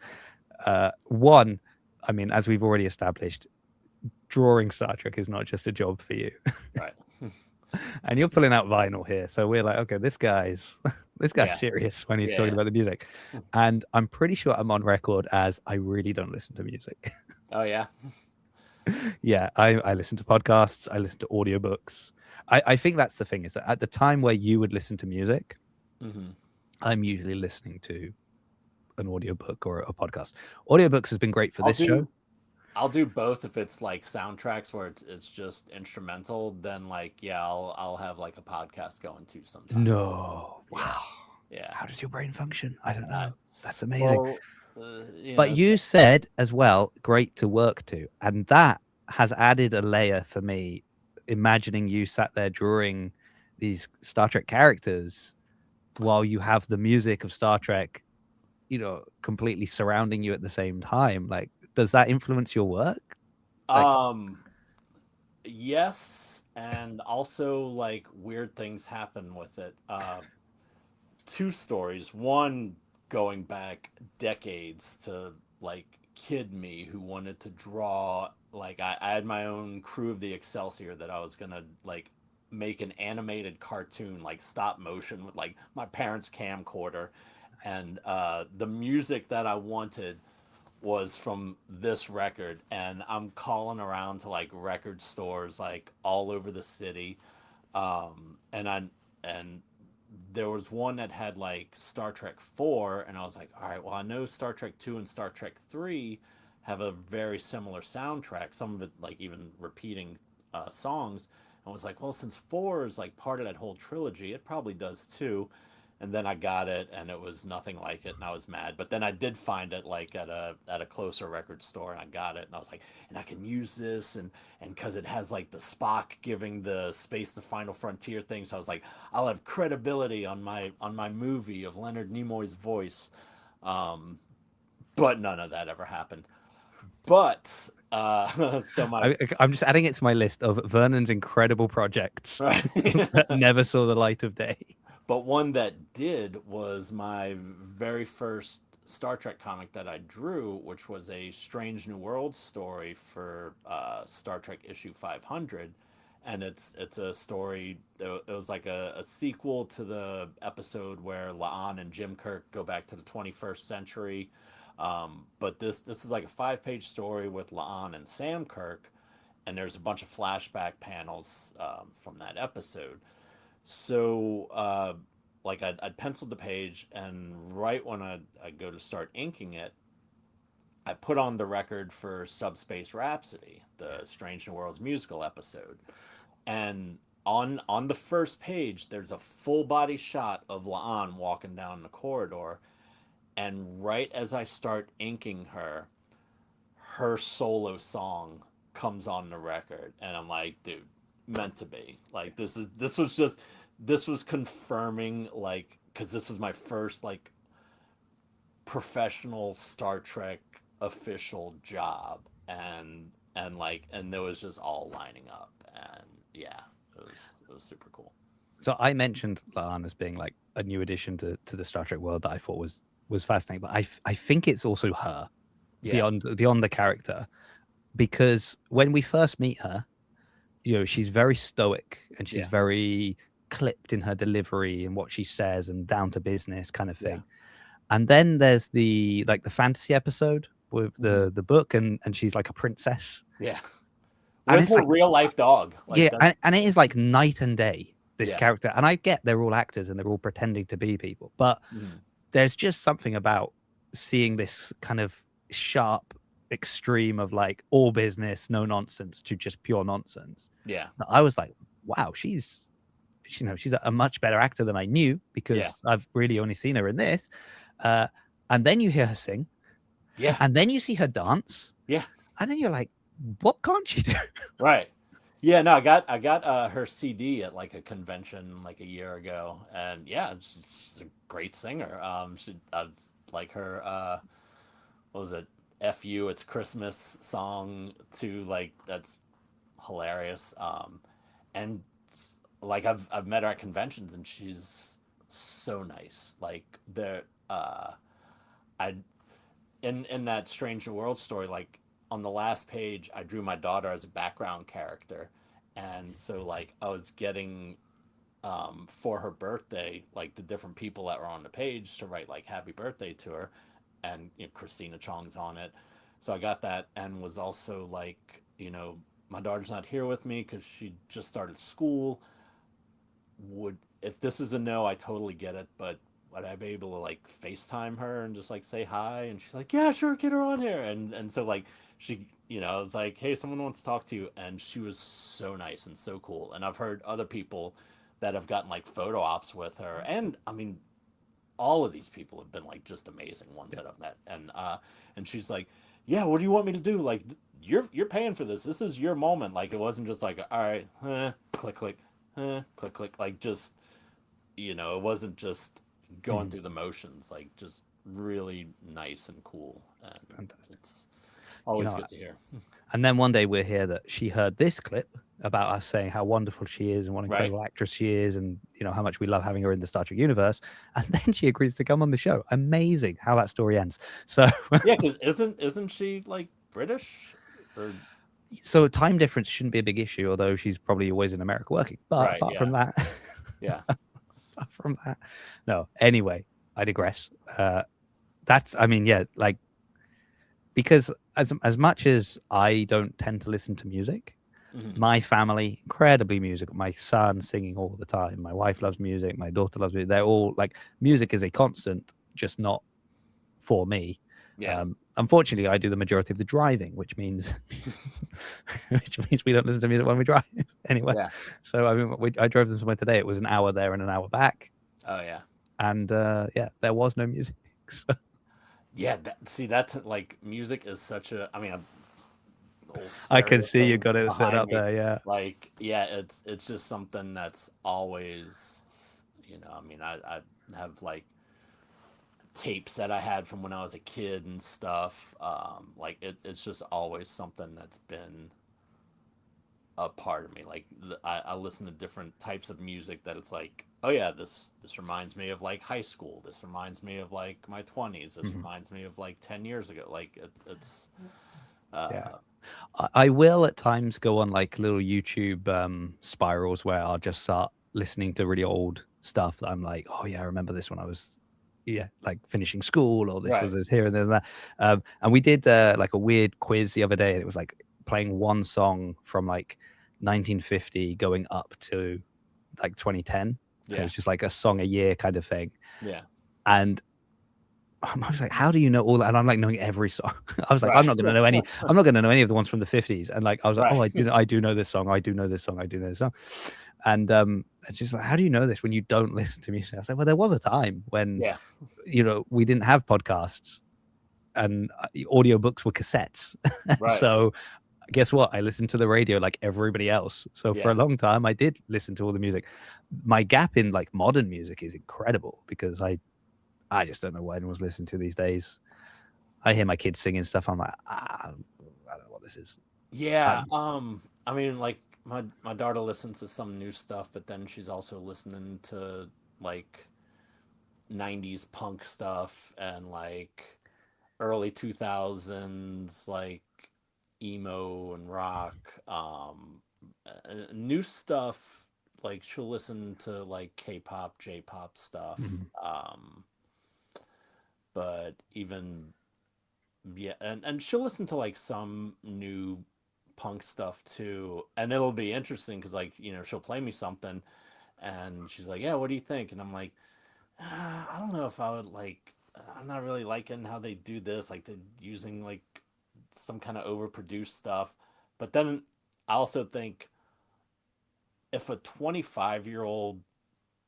one, I mean, as we've already established, drawing Star Trek is not just a job for you, right? And you're pulling out vinyl here, so we're like, okay, this guy's serious when he's talking about the music, and I'm pretty sure I'm on record as I really don't listen to music. Oh yeah. Yeah, I listen to podcasts, I listen to audiobooks. I think that's the thing, is that at the time where you would listen to music, I'm usually listening to an audiobook or a podcast. Audiobooks has been great for this show. I'll do both if it's like soundtracks where it's just instrumental, then like I'll have like a podcast going too sometimes. No. Wow. Yeah. How does your brain function? I don't know. That's amazing. Well, but you said as well, great to work to, and that has added a layer for me, imagining you sat there drawing these Star Trek characters while you have the music of Star Trek, completely surrounding you at the same time. Like, does that influence your work? Yes, and also like weird things happen with it. Two stories. One, going back decades to like kid me who wanted to draw, like I had my own crew of the Excelsior that I was gonna like make an animated cartoon, like stop motion with like my parents' camcorder, and the music that I wanted was from this record. And I'm calling around to like record stores like all over the city, and I and there was one that had like Star Trek 4, and I was like, all right, well, I know Star Trek 2 and Star Trek 3 have a very similar soundtrack, some of it like even repeating songs. And I was like, well, since 4 is like part of that whole trilogy, it probably does too. And then I got it, and it was nothing like it, and I was mad. But then I did find it like at a closer record store, and I got it, and I was like, and I can use this, and because it has like the Spock giving the Space the Final Frontier thing, so I was like, I'll have credibility on my movie of Leonard Nimoy's voice. Um, but none of that ever happened. But so my I'm just adding it to my list of Vernon's incredible projects right. that never saw the light of day. But one that did was my very first Star Trek comic that I drew, which was a Strange New Worlds story for Star Trek issue 500. And it's a story. It was like a sequel to the episode where La'an and Jim Kirk go back to the 21st century. But this is like a 5-page story with La'an and Sam Kirk, and there's a bunch of flashback panels from that episode. So, like, I'd penciled the page, and right when I go to start inking it, I put on the record for Subspace Rhapsody, the Strange New Worlds musical episode. And on the first page, there's a full body shot of La'an walking down the corridor. And right as I start inking her, her solo song comes on the record, and I'm like, dude, meant to be. Like this was confirming, like, because this was my first like professional Star Trek official job, and there was just all lining up, and yeah, it was super cool. So I mentioned Laan as being like a new addition to the Star Trek world that I thought was fascinating, but I think it's also her Yeah, beyond the character, because when we first meet her, she's very stoic and she's yeah, very clipped in her delivery and what she says and down to business kind of yeah. thing. And then there's the fantasy episode with the book, and she's like a princess, Yeah. and With it's her like, real life dog. Like yeah, that's and it is like night and day, this yeah. character. And I get they're all actors and they're all pretending to be people, but Mhm. there's just something about seeing this kind of sharp extreme of like all business, no nonsense, to just pure nonsense. Yeah. I was like, wow, she's a much better actor than I knew, Yeah. because I've really only seen her in this. And then you hear her sing, Yeah. and then you see her dance, Yeah. and then you're like, what can't she do? Right. Yeah, no, I got her CD at like a convention like a year ago, and yeah, she's a great singer. She like her what was it? "F U, It's Christmas" song too. Like that's hilarious. And like I've met her at conventions, and she's so nice. Like the I in that Strange New World story, like on the last page, I drew my daughter as a background character, and so like I was getting for her birthday, like the different people that were on the page to write like happy birthday to her, and Christina Chong's on it. So I got that, and was also like, my daughter's not here with me because she just started school. Would If this is a no, I totally get it, but would I be able to like FaceTime her and just like say hi? And she's like, yeah, sure, get her on here. And so like she, I was like, hey, someone wants to talk to you, and she was so nice and so cool. And I've heard other people that have gotten like photo ops with her, and I mean, all of these people have been like just amazing ones that I've met. And she's like, yeah, what do you want me to do? Like, you're paying for this. This is your moment. Like, it wasn't just like, all right, click click, click click. Like, just it wasn't just going through the motions. Like, just really nice and cool. And Fantastic. Always know, good to hear. and then one day we'll hear that she heard this clip about us saying how wonderful she is and what an Right. incredible actress she is, and you know how much we love having her in the Star Trek universe. And then she agrees to come on the show. Amazing how that story ends. So Yeah, because isn't she like British? Or so time difference shouldn't be a big issue, although she's probably always in America working. But right, apart from that, yeah, apart from that, no. Anyway, I digress. That's, I mean, yeah, like, because as much as I don't tend to listen to music, Mhm. my family incredibly musical. My son singing all the time. My wife loves music. My daughter loves music. They're all like, music is a constant, just not for me. yeah, Unfortunately, I do the majority of the driving, which means we don't listen to music when we drive anyway. yeah. So I mean, I drove them somewhere today. It was an hour there and an hour back, Oh yeah, and yeah, there was no music. So, yeah. See, that's like music is such a. I mean, a little I stereo can see you thing got it set behind up me. there. Yeah. Like, yeah, it's just something that's always, I mean, I have like tapes that I had from when I was a kid and stuff. Like it's just always something that's been a part of me. Like I listen to different types of music that it's like, oh yeah, this reminds me of like high school. This reminds me of like my 20s. This Mhm. reminds me of like 10 years ago. Like it's Yeah. uh, I will at times go on like little YouTube spirals where I'll just start listening to really old stuff that I'm like, oh yeah, I remember this when I was, yeah, like finishing school, or this was right. this here and there's that. And we did like a weird quiz the other day. It was like playing one song from like 1950 going up to like 2010. And it Yeah, was just like a song a year kind of thing. yeah, And I was like, how do you know all that? And I'm like knowing every song. I was like, I'm right, not going to know any. I'm not going to know any of the ones from the 50s. And like, I was like, oh, right. I do know this song. I do know this song. I do know this song. And it's just like, how do you know this when you don't listen to music? I was like, well, there was a time when Yeah, we didn't have podcasts, and audiobooks were cassettes. right. So guess what? I listened to the radio like everybody else. So for Yeah, a long time, I did listen to all the music. My gap in like modern music is incredible because I just don't know what anyone's listening to these days. I hear my kids singing stuff. I'm like, I don't know what this is. yeah. I mean, like my daughter listens to some new stuff, but then she's also listening to like 90s punk stuff and like early 2000s like emo and rock. New stuff, like she'll listen to like K-pop, J-pop stuff. Mhm. But even yeah, and she'll listen to like some new punk stuff too, and it'll be interesting because like she'll play me something and she's like, yeah, what do you think? And I'm like, I don't know if I would like. I'm not really liking how they do this. Like they're using like some kind of overproduced stuff. But then I also think if a 25-year-old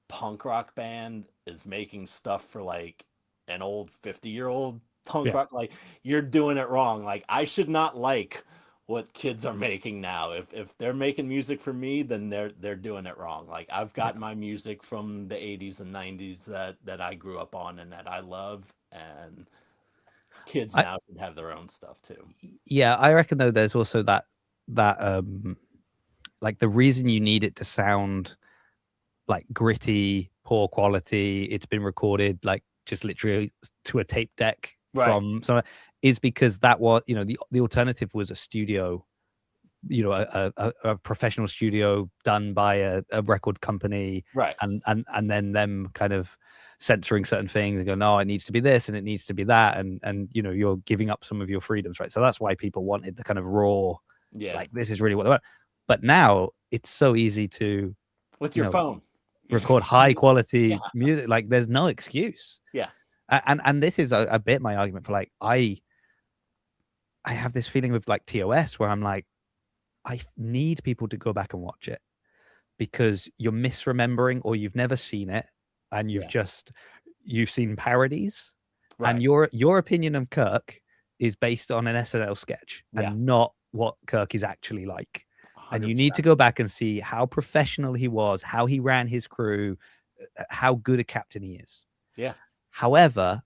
punk rock band is making stuff for like an old 50-year-old punk Yeah. rock, like you're doing it wrong. Like I should not like what kids are making now. If they're making music for me, then they're doing it wrong. Like I've got my music from the 80s and 90s that I grew up on and that I love, and kids I now should have their own stuff too. Yeah, I reckon though there's also that like the reason you need it to sound like gritty, poor quality, it's been recorded like just literally to a tape deck Right. from somewhere, is because that was, the alternative was a studio, a professional studio done by a record company, Right. and then them kind of censoring certain things and go, no, it needs to be this and it needs to be that, and you're giving up some of your freedoms, right? So that's why people wanted the kind of raw, Yeah. like this is really what they want. But now it's so easy to, With you your know phone. record high Yeah. quality music. Like there's no excuse. Yeah. And this is a bit my argument for like, I have this feeling with like TOS where I'm like, I need people to go back and watch it because you're misremembering or you've never seen it, and Yeah. you've seen parodies, and Right. your opinion of Kirk is based on an SNL sketch Yeah. and not what Kirk is actually like. And you need to 100%. go back and see how professional he was, how he ran his crew, how good a captain he is. Yeah. However,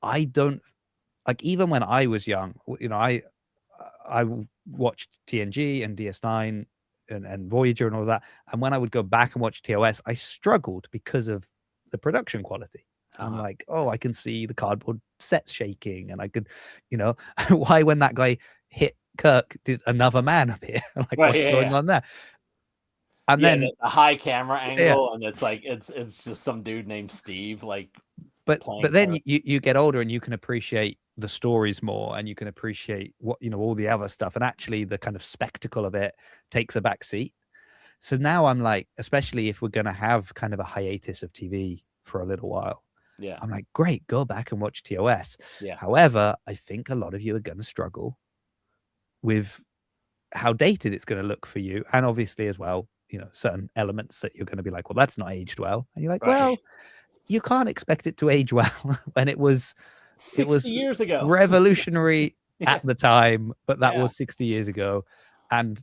I don't like, even when I was young, watched TNG and DS9 and Voyager and all that. And when I would go back and watch TOS, I struggled because of the production quality. I'm like, oh, I can see the cardboard sets shaking, and I could, why when that guy hit Kirk did another man appear? Like, what's going on there? And then the high camera angle, and it's like it's just some dude named Steve, like. But then you get older and you can appreciate the stories more, and you can appreciate what all the other stuff, and actually the kind of spectacle of it takes a back seat. So now I'm like, especially if we're going to have kind of a hiatus of TV for a little while, I'm like, great, go back and watch TOS. However, I think a lot of you are going to struggle with how dated it's going to look for you, and obviously as well, certain elements that you're going to be like, well, that's not aged well, and you're like, well, you can't expect it to age well when it was 60 years ago, revolutionary at the time, but that was 60 years ago, and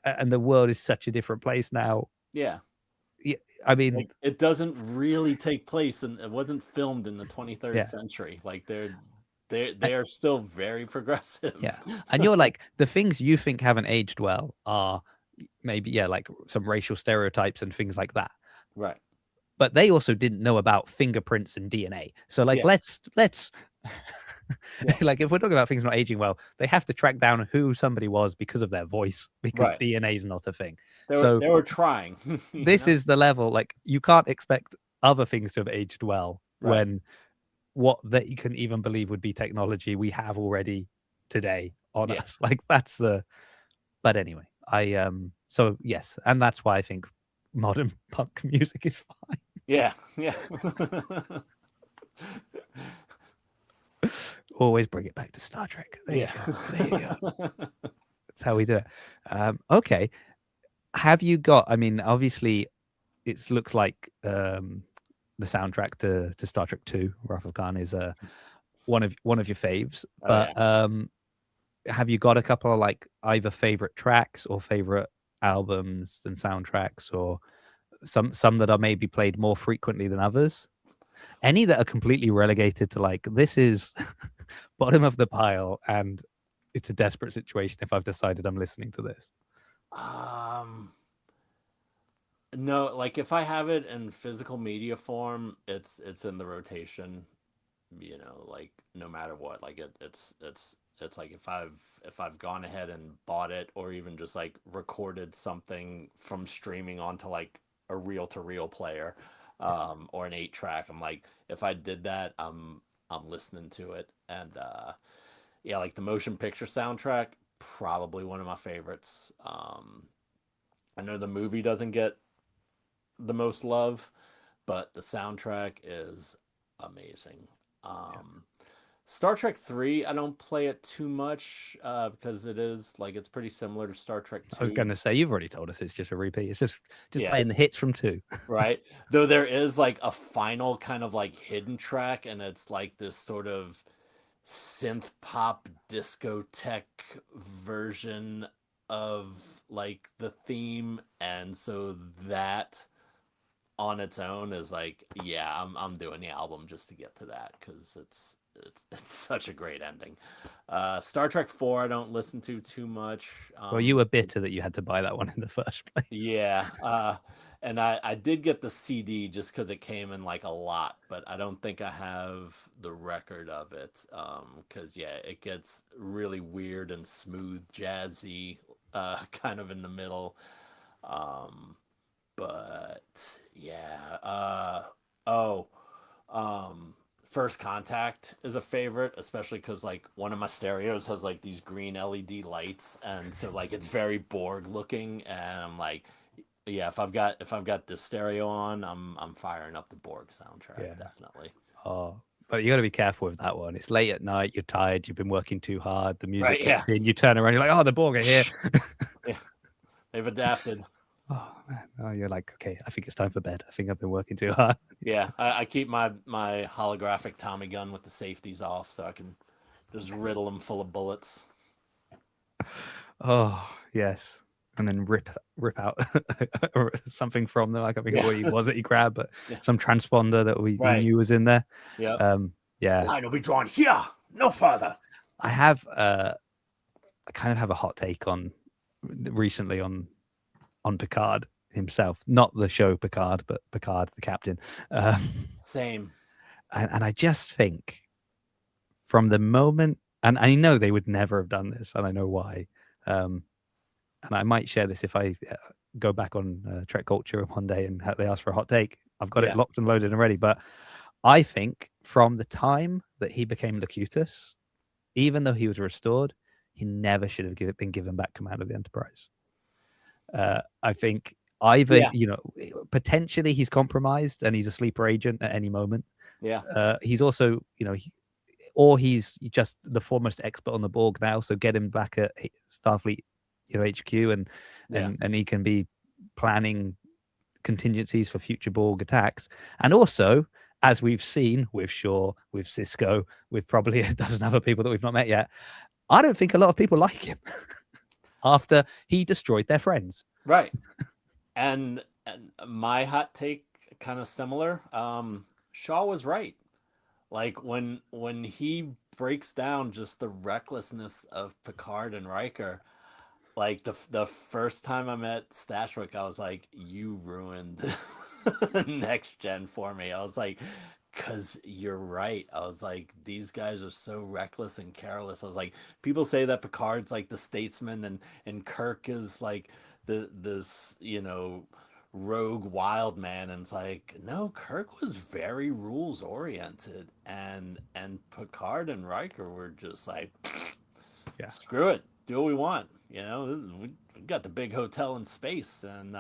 and the world is such a different place now. I mean, like, it doesn't really take place, and it wasn't filmed in the 23rd century. Like they are still very progressive. And you're like, the things you think haven't aged well are maybe like some racial stereotypes and things like that. Right. But they also didn't know about fingerprints and DNA. So like, let's like, if we're talking about things not aging well, they have to track down who somebody was because of their voice, because DNA is not a thing. They were trying. This is the level, like, you can't expect other things to have aged well when what that you can even believe would be technology we have already today on us. Like, that's but anyway, so yes, and that's why I think modern punk music is fine. Yeah. Always bring it back to Star Trek. There you go. That's how we do it. Okay. Have you got, I mean, obviously it looks like the soundtrack to Star Trek 2, Wrath of Khan, is one of your faves. But have you got a couple of like either favorite tracks or favorite albums and soundtracks, or some that are maybe played more frequently than others? Any that are completely relegated to like, this is bottom of the pile and it's a desperate situation if I've decided I'm listening to this? No, like if I have it in physical media form, it's in the rotation, like no matter what. Like it's like if I've gone ahead and bought it, or even just like recorded something from streaming onto like a reel-to-reel player, or an 8-track, I'm like, if I did that, I'm listening to it. And like the motion picture soundtrack, probably one of my favorites. I know the movie doesn't get the most love, but the soundtrack is amazing. Star Trek 3, I don't play it too much because it is like, it's pretty similar to Star Trek 2. I was going to say, you've already told us it's just a repeat. It's just playing the hits from 2. Right. Though there is like a final kind of like hidden track, and it's like this sort of synth pop discotheque version of like the theme, and so that on its own is like, I'm doing the album just to get to that, because it's such a great ending. Star Trek 4 I don't listen to too much. Well, you were bitter that you had to buy that one in the first place. And I did get the CD just because it came in like a lot, but I don't think I have the record of it, because it gets really weird and smooth jazzy, kind of in the middle. But First Contact is a favorite, especially because like one of my stereos has like these green LED lights, and so like it's very Borg looking, and I'm like, if I've got this stereo on, I'm firing up the Borg soundtrack, definitely. Oh, but you got to be careful with that one. It's late at night, you're tired, you've been working too hard, the music kicks in, you turn around, you're like, oh, the Borg are here. They've adapted. Oh man, you're like, okay, I think it's time for bed. I think I've been working too hard. I keep my holographic Tommy gun with the safeties off, so I can just riddle them full of bullets. Oh yes, and then rip out something from them. Like, I think what was it he grabbed, but some transponder that we knew was in there. Line will be drawn here, no further. I have I kind of have a hot take on recently on Picard himself, not the show Picard, but Picard the captain. Same. And I just think from the moment, and I know they would never have done this, and I know why. And I might share this if I go back on Trek Culture one day and they ask for a hot take. I've got it locked and loaded and ready. But I think from the time that he became Locutus, even though he was restored, he never should have been given back command of the Enterprise. I think either, potentially he's compromised and he's a sleeper agent at any moment. Yeah. He's also, or he's just the foremost expert on the Borg now. So get him back at Starfleet, HQ, and he can be planning contingencies for future Borg attacks. And also, as we've seen with Shaw, with Cisco, with probably a dozen other people that we've not met yet, I don't think a lot of people like him after he destroyed their friends. Right. And my hot take, kind of similar. Shaw was right. Like when he breaks down just the recklessness of Picard and Riker, like the first time I met Stashwick, I was like, you ruined Next Gen for me. I was like, because you're right. I was like, these guys are so reckless and careless. I was like, people say that Picard's like the statesman and Kirk is like this rogue wild man, and it's like, no, Kirk was very rules oriented, and Picard and Riker were just like, screw it, do what we want. We got the big hotel in space, and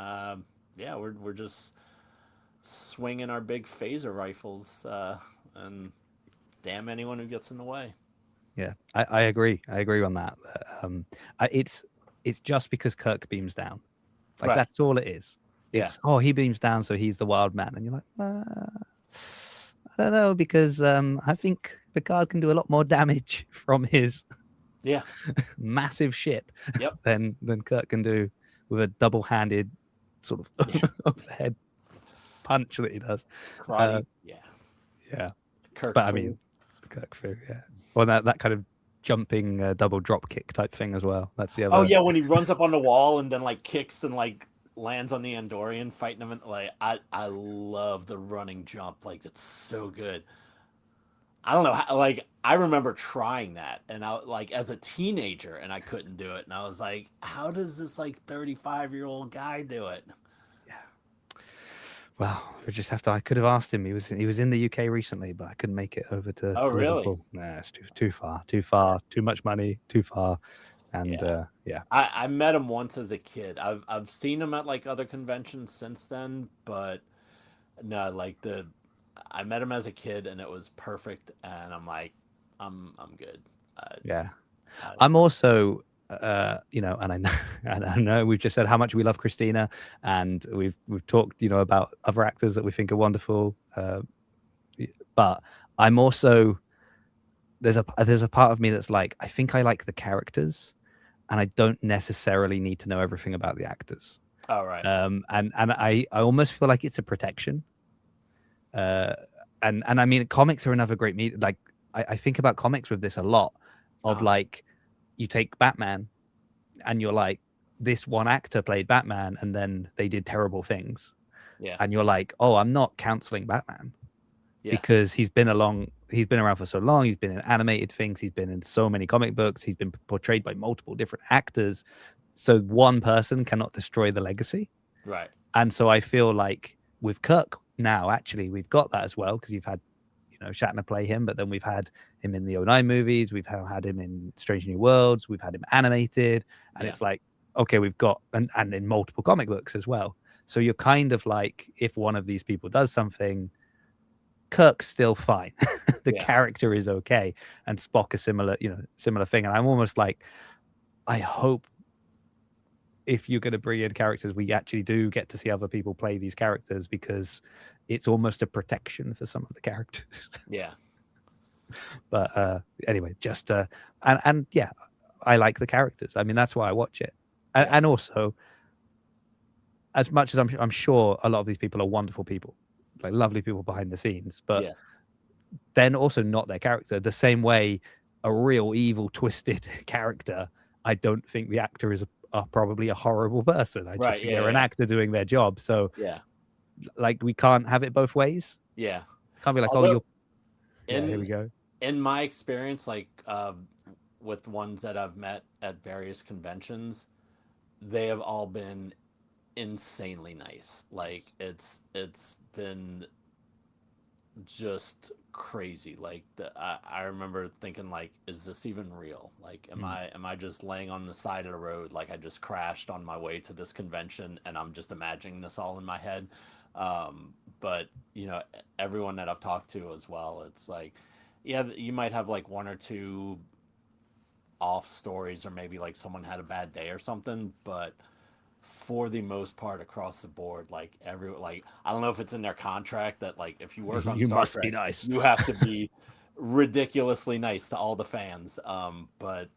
we're just swinging our big phaser rifles, and damn anyone who gets in the way. Yeah, I agree. I agree on that. It's just because Kirk beams down, like that's all it is. It's he beams down, so he's the wild man, and you're like, I don't know, because I think Picard can do a lot more damage from his massive ship than Kirk can do with a double-handed sort of overhead punch that he does. Karate, Kirk, but I mean, Kirk fu, or that kind of jumping double drop kick type thing as well. That's the other. Oh yeah, when he runs up on the wall and then like kicks and like lands on the Andorian fighting him. Like I love the running jump. Like it's so good. I don't know how, like I remember trying that, and I like as a teenager, and I couldn't do it, and I was like, how does this like 35-year-old guy do it? Well, we just have to. I could have asked him. He was in the UK recently, but I couldn't make it over to. Oh, really? Liverpool. Nah, it's too far, too much money, too far. And I met him once as a kid. I've seen him at like other conventions since then, but no, like I met him as a kid and it was perfect, and I'm like, I'm good. I'm also and I know we've just said how much we love Christina, and we've talked about other actors that we think are wonderful, but I'm also there's a part of me that's like, I think I like the characters, and I don't necessarily need to know everything about the actors. Oh, right. And I almost feel like it's a protection. And I mean, comics are another great medium. Like I think about comics with this a lot, of like, you take Batman, and you're like, this one actor played Batman, and then they did terrible things. Yeah. And you're like, oh, I'm not counseling Batman. Because he's been around for so long. He's been in animated things. He's been in so many comic books. He's been portrayed by multiple different actors. So one person cannot destroy the legacy. Right. And so I feel like with Kirk now, actually, we've got that as well, because you've had, Shatner play him, but then we've had him in the 09 movies. We've had him in Strange New Worlds. We've had him animated. And it's like, okay, we've got, and in multiple comic books as well. So you're kind of like, if one of these people does something, Kirk's still fine. The character is okay, and Spock a similar thing. And I'm almost like, I hope if you're going to bring in characters, we actually do get to see other people play these characters, because it's almost a protection for some of the characters. Yeah. But anyway, just and yeah, I like the characters. I mean, that's why I watch it. And also, as much as I'm sure a lot of these people are wonderful people, like lovely people behind the scenes, but then also not their character. The same way a real evil, twisted character, I don't think the actor is probably a horrible person. I just Right, think yeah, they're an yeah. actor doing their job. So, Yeah, like, we can't have it both ways. yeah. Can't be like, oh, Although you're. Yeah, here in we go. in my experience, like with ones that I've met at various conventions, they have all been insanely nice. Like it's been just crazy. Like I remember thinking like, is this even real? Like, am I just laying on the side of the road? Like I just crashed on my way to this convention and I'm just imagining this all in my head. But you know, everyone that I've talked to as well, it's like, yeah, you might have like one or two off stories or maybe like someone had a bad day or something, but for the most part across the board, like I don't know if it's in their contract that like if you work on You Star must be Trek nice. you have to be ridiculously nice to all the fans. But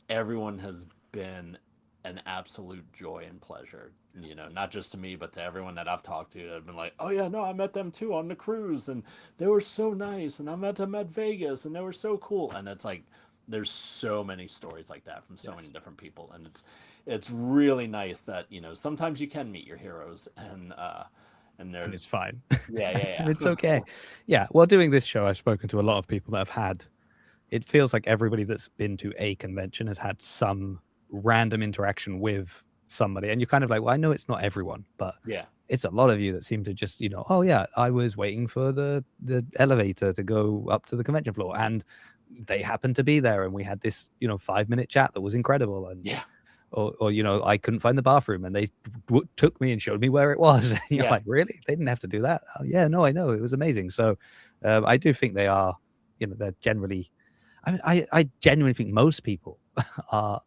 everyone has been an absolute joy and pleasure, you know, not just to me but to everyone that I've talked to. I've been like, oh yeah, no, I met them too on the cruise and they were so nice, and I met them at Vegas and they were so cool. And it's like there's so many stories like that from so many different people, and it's really nice that, you know, sometimes you can meet your heroes and they're And it's fine. yeah, yeah, And it's yeah. okay. Yeah. Well, doing this show, I've spoken to a lot of people that have had. It feels like everybody that's been to a convention has had some random interaction with somebody, and you're kind of like, well, I know it's not everyone, but Yeah, it's a lot of you that seem to just, you know, oh yeah, I was waiting for the elevator to go up to the convention floor, and they happened to be there, and we had this, you know, 5-minute chat that was incredible, and yeah, or you know, I couldn't find the bathroom, and they took me and showed me where it was. And you're yeah, like, really? They didn't have to do that? Oh, yeah, no, I know, it was amazing. So, I do think they are, you know, they're generally. I mean, I genuinely think most people are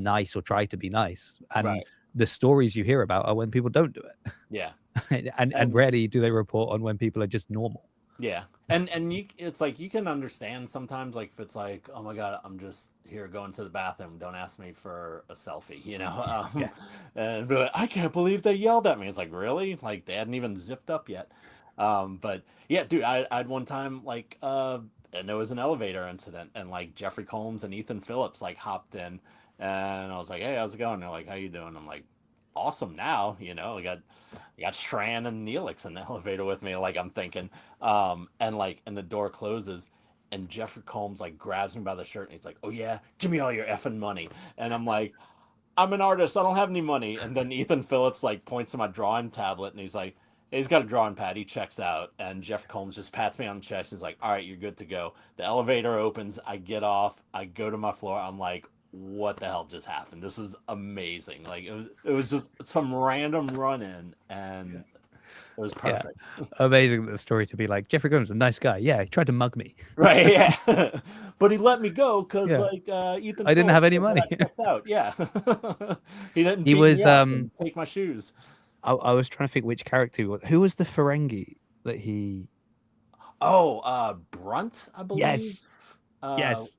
nice or try to be nice, and right, the stories you hear about are when people don't do yeah. it, and And rarely do they report on when people are just normal. yeah, and you, it's like you can understand sometimes, like if it's like, oh my god, I'm just here going to the bathroom, don't ask me for a selfie, you know. Yeah. And be like, I can't believe they yelled at me. It's like, really? Like they hadn't even zipped up yet. But yeah, dude, I had one time like and there was an elevator incident, and like Jeffrey Combs and Ethan Phillips like hopped in, and I was like, hey, how's it going? They're like, how you doing? I'm like, awesome now, you know. I got Shran and Neelix in the elevator with me, like I'm thinking. And the door closes and Jeffrey Combs like grabs me by the shirt and he's like, oh yeah, give me all your effing money. And I'm like, I'm an artist, I don't have any money. And then Ethan Phillips like points to my drawing tablet and he's like, hey, he's got a drawing pad, he checks out, and Jeffrey Combs just pats me on the chest and he's like, all right, you're good to go. The elevator opens, I get off, I go to my floor, I'm like, what the hell just happened? This was amazing. Like it was just some random run in, and it was Yeah, perfect. amazing, the story to be like, Jeffrey Combs, a nice guy. Yeah, he tried to mug me. Right, yeah. But he let me go because Yeah, like Ethan I didn't have Phillips any said that money. I checked out. Yeah. He didn't He beat me was up and take my shoes. I was trying to think which character he was. Who was the Ferengi that he? Oh, Brunt, I believe. Yes, Uh yes,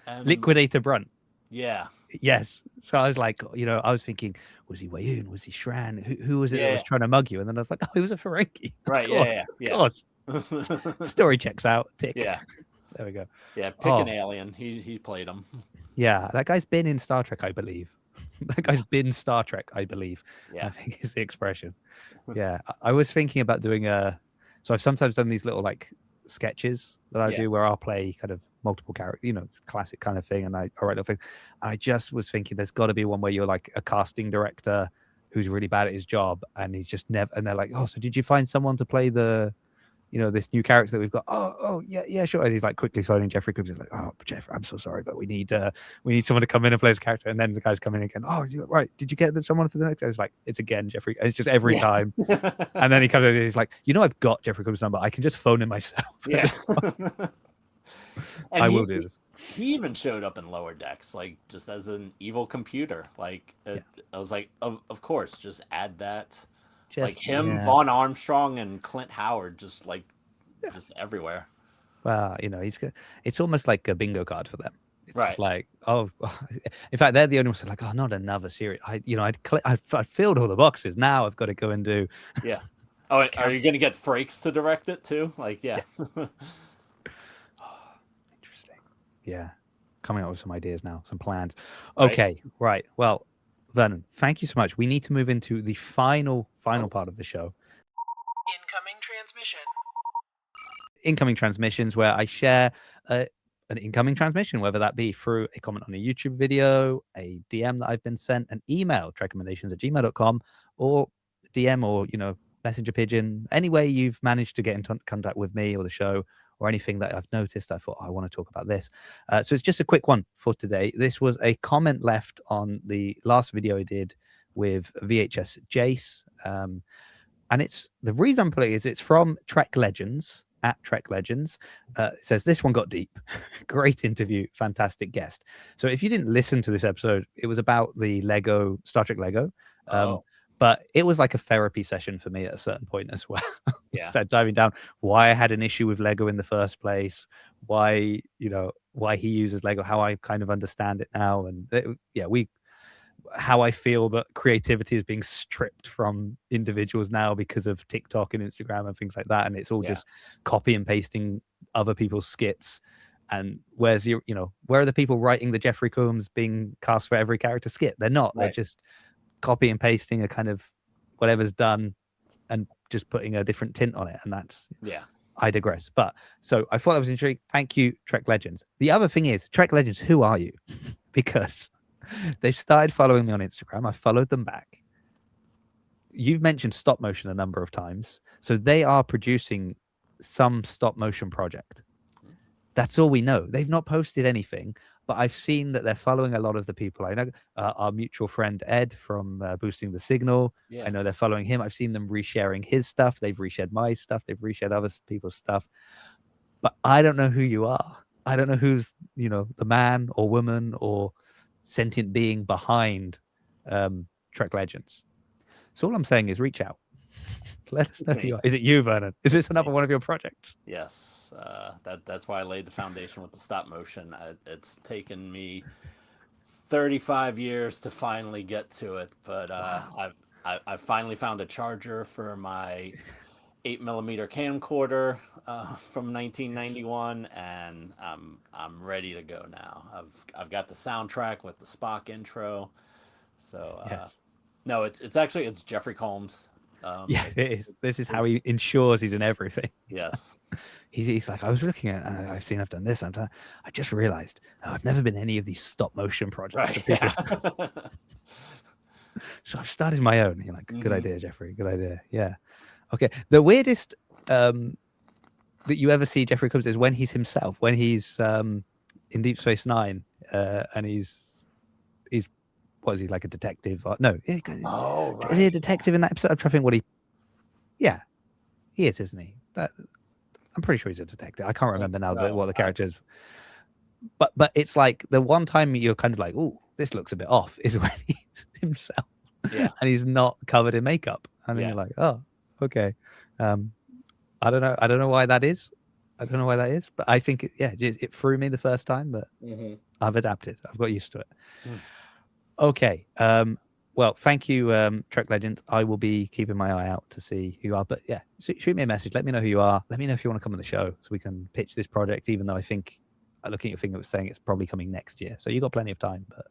and Liquidator Brunt. yeah. Yes. So I was like, you know, I was thinking, was he Wayoon? Was he Shran? Who was it that Yeah. was trying to mug you? And then I was like, oh, he was a Ferengi. Right, Of yeah. course. Story checks out. Tick. Yeah. There we go. Yeah, pick an Oh, alien. He played him. yeah. That guy's been in Star Trek, I believe. That guy's been Star Trek, I believe. Yeah. I think is the expression. Yeah. I was thinking about doing so I've sometimes done these little like sketches that I Yeah. do where I'll play kind of multiple characters, you know, classic kind of thing, and I write little thing. And I just was thinking there's got to be one where you're like a casting director who's really bad at his job, and he's just never, and they're like, oh, so did you find someone to play the, you know, this new character that we've got? Oh yeah, sure. And he's like quickly phoning Jeffrey Combs. He's like, oh, Jeff, I'm so sorry, but we need someone to come in and play this character. And then the guy's coming in again. Oh, right. Did you get someone for the next? I was like, it's again Jeffrey. And it's just every time. And then he comes in and he's like, you know, I've got Jeffrey Combs' number. I can just phone him myself. Yeah. And I will do this. He even showed up in Lower Decks, like just as an evil computer. Like I was like, of course, just add that. Like him, yeah. Vaughn Armstrong, and Clint Howard, just like just everywhere. Well, you know, it's almost like a bingo card for them. It's Right. just like, oh, in fact, they're the only ones who are like, oh, not another series. I filled all the boxes. Now I've got to go and do. Yeah. Oh, are you gonna get Frakes to direct it too? Like, yeah. Oh, interesting. Yeah. Coming up with some ideas now, some plans. Right. Okay, right. Well, Vernon, thank you so much. We need to move into the final Oh. part of the show. Incoming transmission. Incoming transmissions, where I share an incoming transmission, whether that be through a comment on a YouTube video, a DM that I've been sent, an email, trekommendations@gmail.com, or DM or, messenger pigeon, any way you've managed to get in contact with me or the show or anything that I've noticed. I thought, I want to talk about this. So it's just a quick one for today. This was a comment left on the last video I did with VHS Jace. And it's the reason I'm putting it is it's from Trek Legends at Trek Legends. It says this one got deep. Great interview, fantastic guest. So if you didn't listen to this episode, it was about the Lego Star Trek Lego. But it was like a therapy session for me at a certain point as well. Yeah. Started diving down why I had an issue with Lego in the first place, why he uses Lego, how I kind of understand it now, and how I feel that creativity is being stripped from individuals now because of TikTok and Instagram and things like that, and it's all just copy and pasting other people's skits. And where are the people writing the Jeffrey Combs being cast for every character skit? They're not. They're just copy and pasting a kind of whatever's done and just putting a different tint on it. And that's I digress. But so I thought that was intriguing. Thank you, Trek Legends. The other thing is, Trek Legends, who are you? Because they've started following me on Instagram. I followed them back. You've mentioned stop motion a number of times. So they are producing some stop motion project. That's all we know. They've not posted anything, but I've seen that they're following a lot of the people I know. Our mutual friend Ed from Boosting the Signal. I know they're following him. I've seen them resharing his stuff. They've reshared my stuff. They've reshared other people's stuff. But I don't know who you are. I don't know who's, the man or woman or sentient being behind Trek Legends. So all I'm saying is reach out. Let us know who you are. Is it you, Vernon? Is this another one of your projects? Yes. That's why I laid the foundation with the stop motion. It's taken me 35 years to finally get to it, but I've finally found a charger for my 8mm camcorder from 1991, and I'm ready to go now. I've got the soundtrack with the Spock intro. So no, it's Jeffrey Combs. It is. This is how he ensures he's in everything. Yes. He's like, I was looking at, and I've seen I've done this. I just realized I've never been any of these stop motion projects. Right. So I've started my own. You're like, good idea, Jeffrey. Good idea. Yeah. Okay. The weirdest that you ever see Jeffrey Combs is when he's himself, when he's in Deep Space Nine, and he's what is he, like a detective? No. Right. Is he a detective in that episode? I'm trying to think what he. Yeah, he is, isn't he? I'm pretty sure he's a detective. I can't remember now what the character is. But it's like the one time you're kind of like, oh, this looks a bit off, is when he's himself. Yeah. And he's not covered in makeup. And then you're like, oh, okay. I don't know. I don't know why that is. But I think it threw me the first time, but I've adapted. I've got used to it. Okay. Well, thank you, Trek Legend. I will be keeping my eye out to see who you are. But yeah, shoot me a message. Let me know who you are. Let me know if you want to come on the show so we can pitch this project, even though I think, looking at your thing, it was saying it's probably coming next year. So you got plenty of time. But,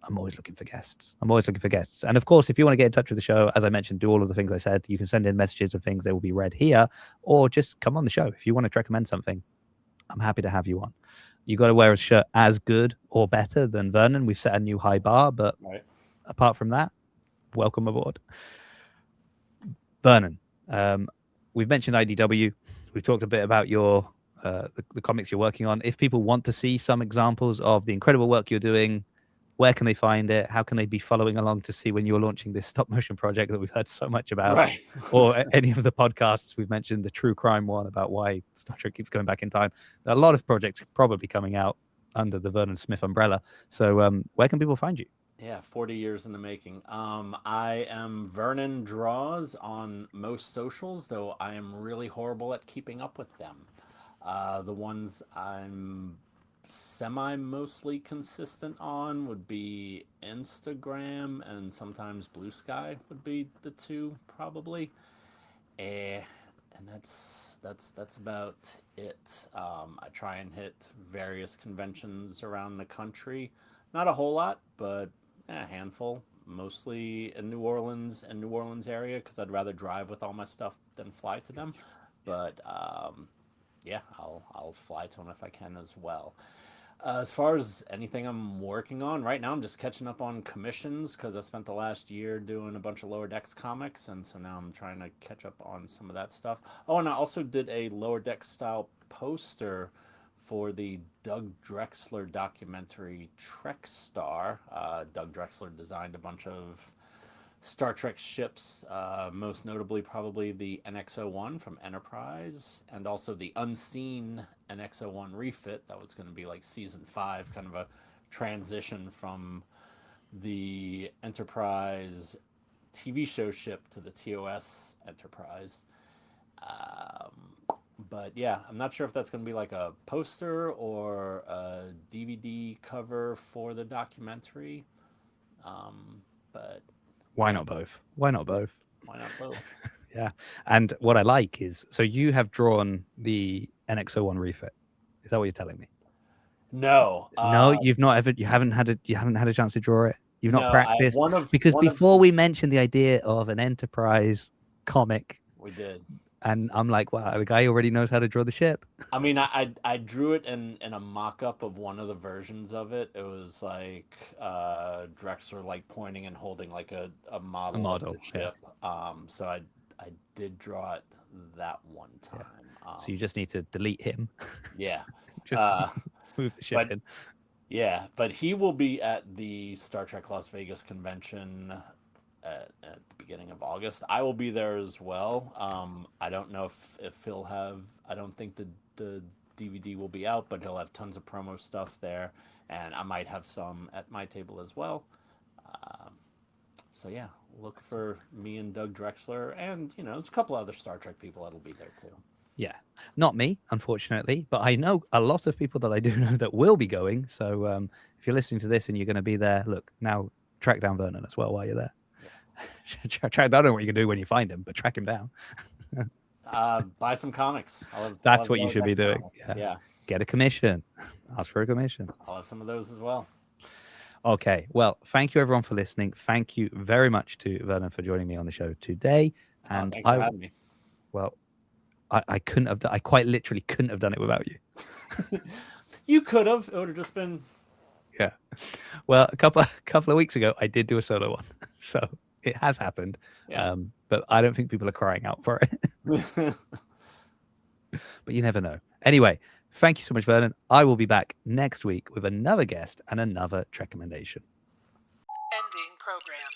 I'm always looking for guests. And of course, if you want to get in touch with the show, as I mentioned, do all of the things I said. You can send in messages and things. They will be read here, or just come on the show. If you want to recommend something, I'm happy to have you on. You got to wear a shirt as good or better than Vernon. We've set a new high bar, but apart from that, welcome aboard. Vernon, we've mentioned IDW. We've talked a bit about your the comics you're working on. If people want to see some examples of the incredible work you're doing, where can they find it? How can they be following along to see when you're launching this stop motion project that we've heard so much about? Right. Or any of the podcasts we've mentioned, the true crime one about why Star Trek keeps going back in time. There are a lot of projects probably coming out under the Vernon Smith umbrella. So where can people find you? Yeah, 40 years in the making. I am Vernon Draws on most socials, though I am really horrible at keeping up with them. The ones I'm mostly consistent on would be Instagram, and sometimes Blue Sky would be the two, probably. And that's about it. I try and hit various conventions around the country. Not a whole lot, but a handful. Mostly in New Orleans and New Orleans area because I'd rather drive with all my stuff than fly to them. But yeah, I'll fly to them if I can as well. As far as anything I'm working on right now, I'm just catching up on commissions because I spent the last year doing a bunch of Lower Decks comics, and so now I'm trying to catch up on some of that stuff. Oh, and I also did a Lower Decks style poster for the Doug Drexler documentary Trek Star. Doug Drexler designed a bunch of Star Trek ships, most notably probably the NX-01 from Enterprise, and also the unseen NX-01 refit. That was going to be like season 5, kind of a transition from the Enterprise TV show ship to the TOS Enterprise. But yeah, I'm not sure if that's going to be like a poster or a DVD cover for the documentary. But Why not both? Why not both? why not both? Yeah. And what I like is, so you have drawn the NX-01 refit. Is that what you're telling me? No, No, you've not ever. You haven't had a chance to draw it. You've not no, practiced because before we mentioned the idea of an Enterprise comic, we did. and I'm like, wow, the guy already knows how to draw the ship. I mean, I drew it in a mock-up of one of the versions of it. It was like Drexler like pointing and holding like a model of the ship. Yeah. So I did draw it that one time. Yeah. So you just need to delete him. Yeah. Move the ship in. Yeah, but he will be at the Star Trek Las Vegas convention at the beginning of August. I will be there as well. I don't know if he'll have. I don't think the DVD will be out, but he'll have tons of promo stuff there, and I might have some at my table as well. So yeah, look for me and Doug Drexler, and there's a couple other Star Trek people that'll be there too. Yeah, not me, unfortunately, but I know a lot of people that I do know that will be going. So if you're listening to this and you're going to be there, look, now track down Vernon as well while you're there. Yes. Track, I don't know what you can do when you find him, but track him down. Buy some comics. That's what you should be doing. Yeah. Get a commission. Ask for a commission. I'll have some of those as well. Okay. Well, thank you everyone for listening. Thank you very much to Vernon for joining me on the show today. And thanks for having me. Well, I couldn't have done. I quite literally couldn't have done it without you. You could have. It would have just been. Yeah. Well, a couple of weeks ago, I did do a solo one, so it has happened. Yeah. But I don't think people are crying out for it. But you never know. Anyway, thank you so much, Vernon. I will be back next week with another guest and another Trekommendation. Ending program.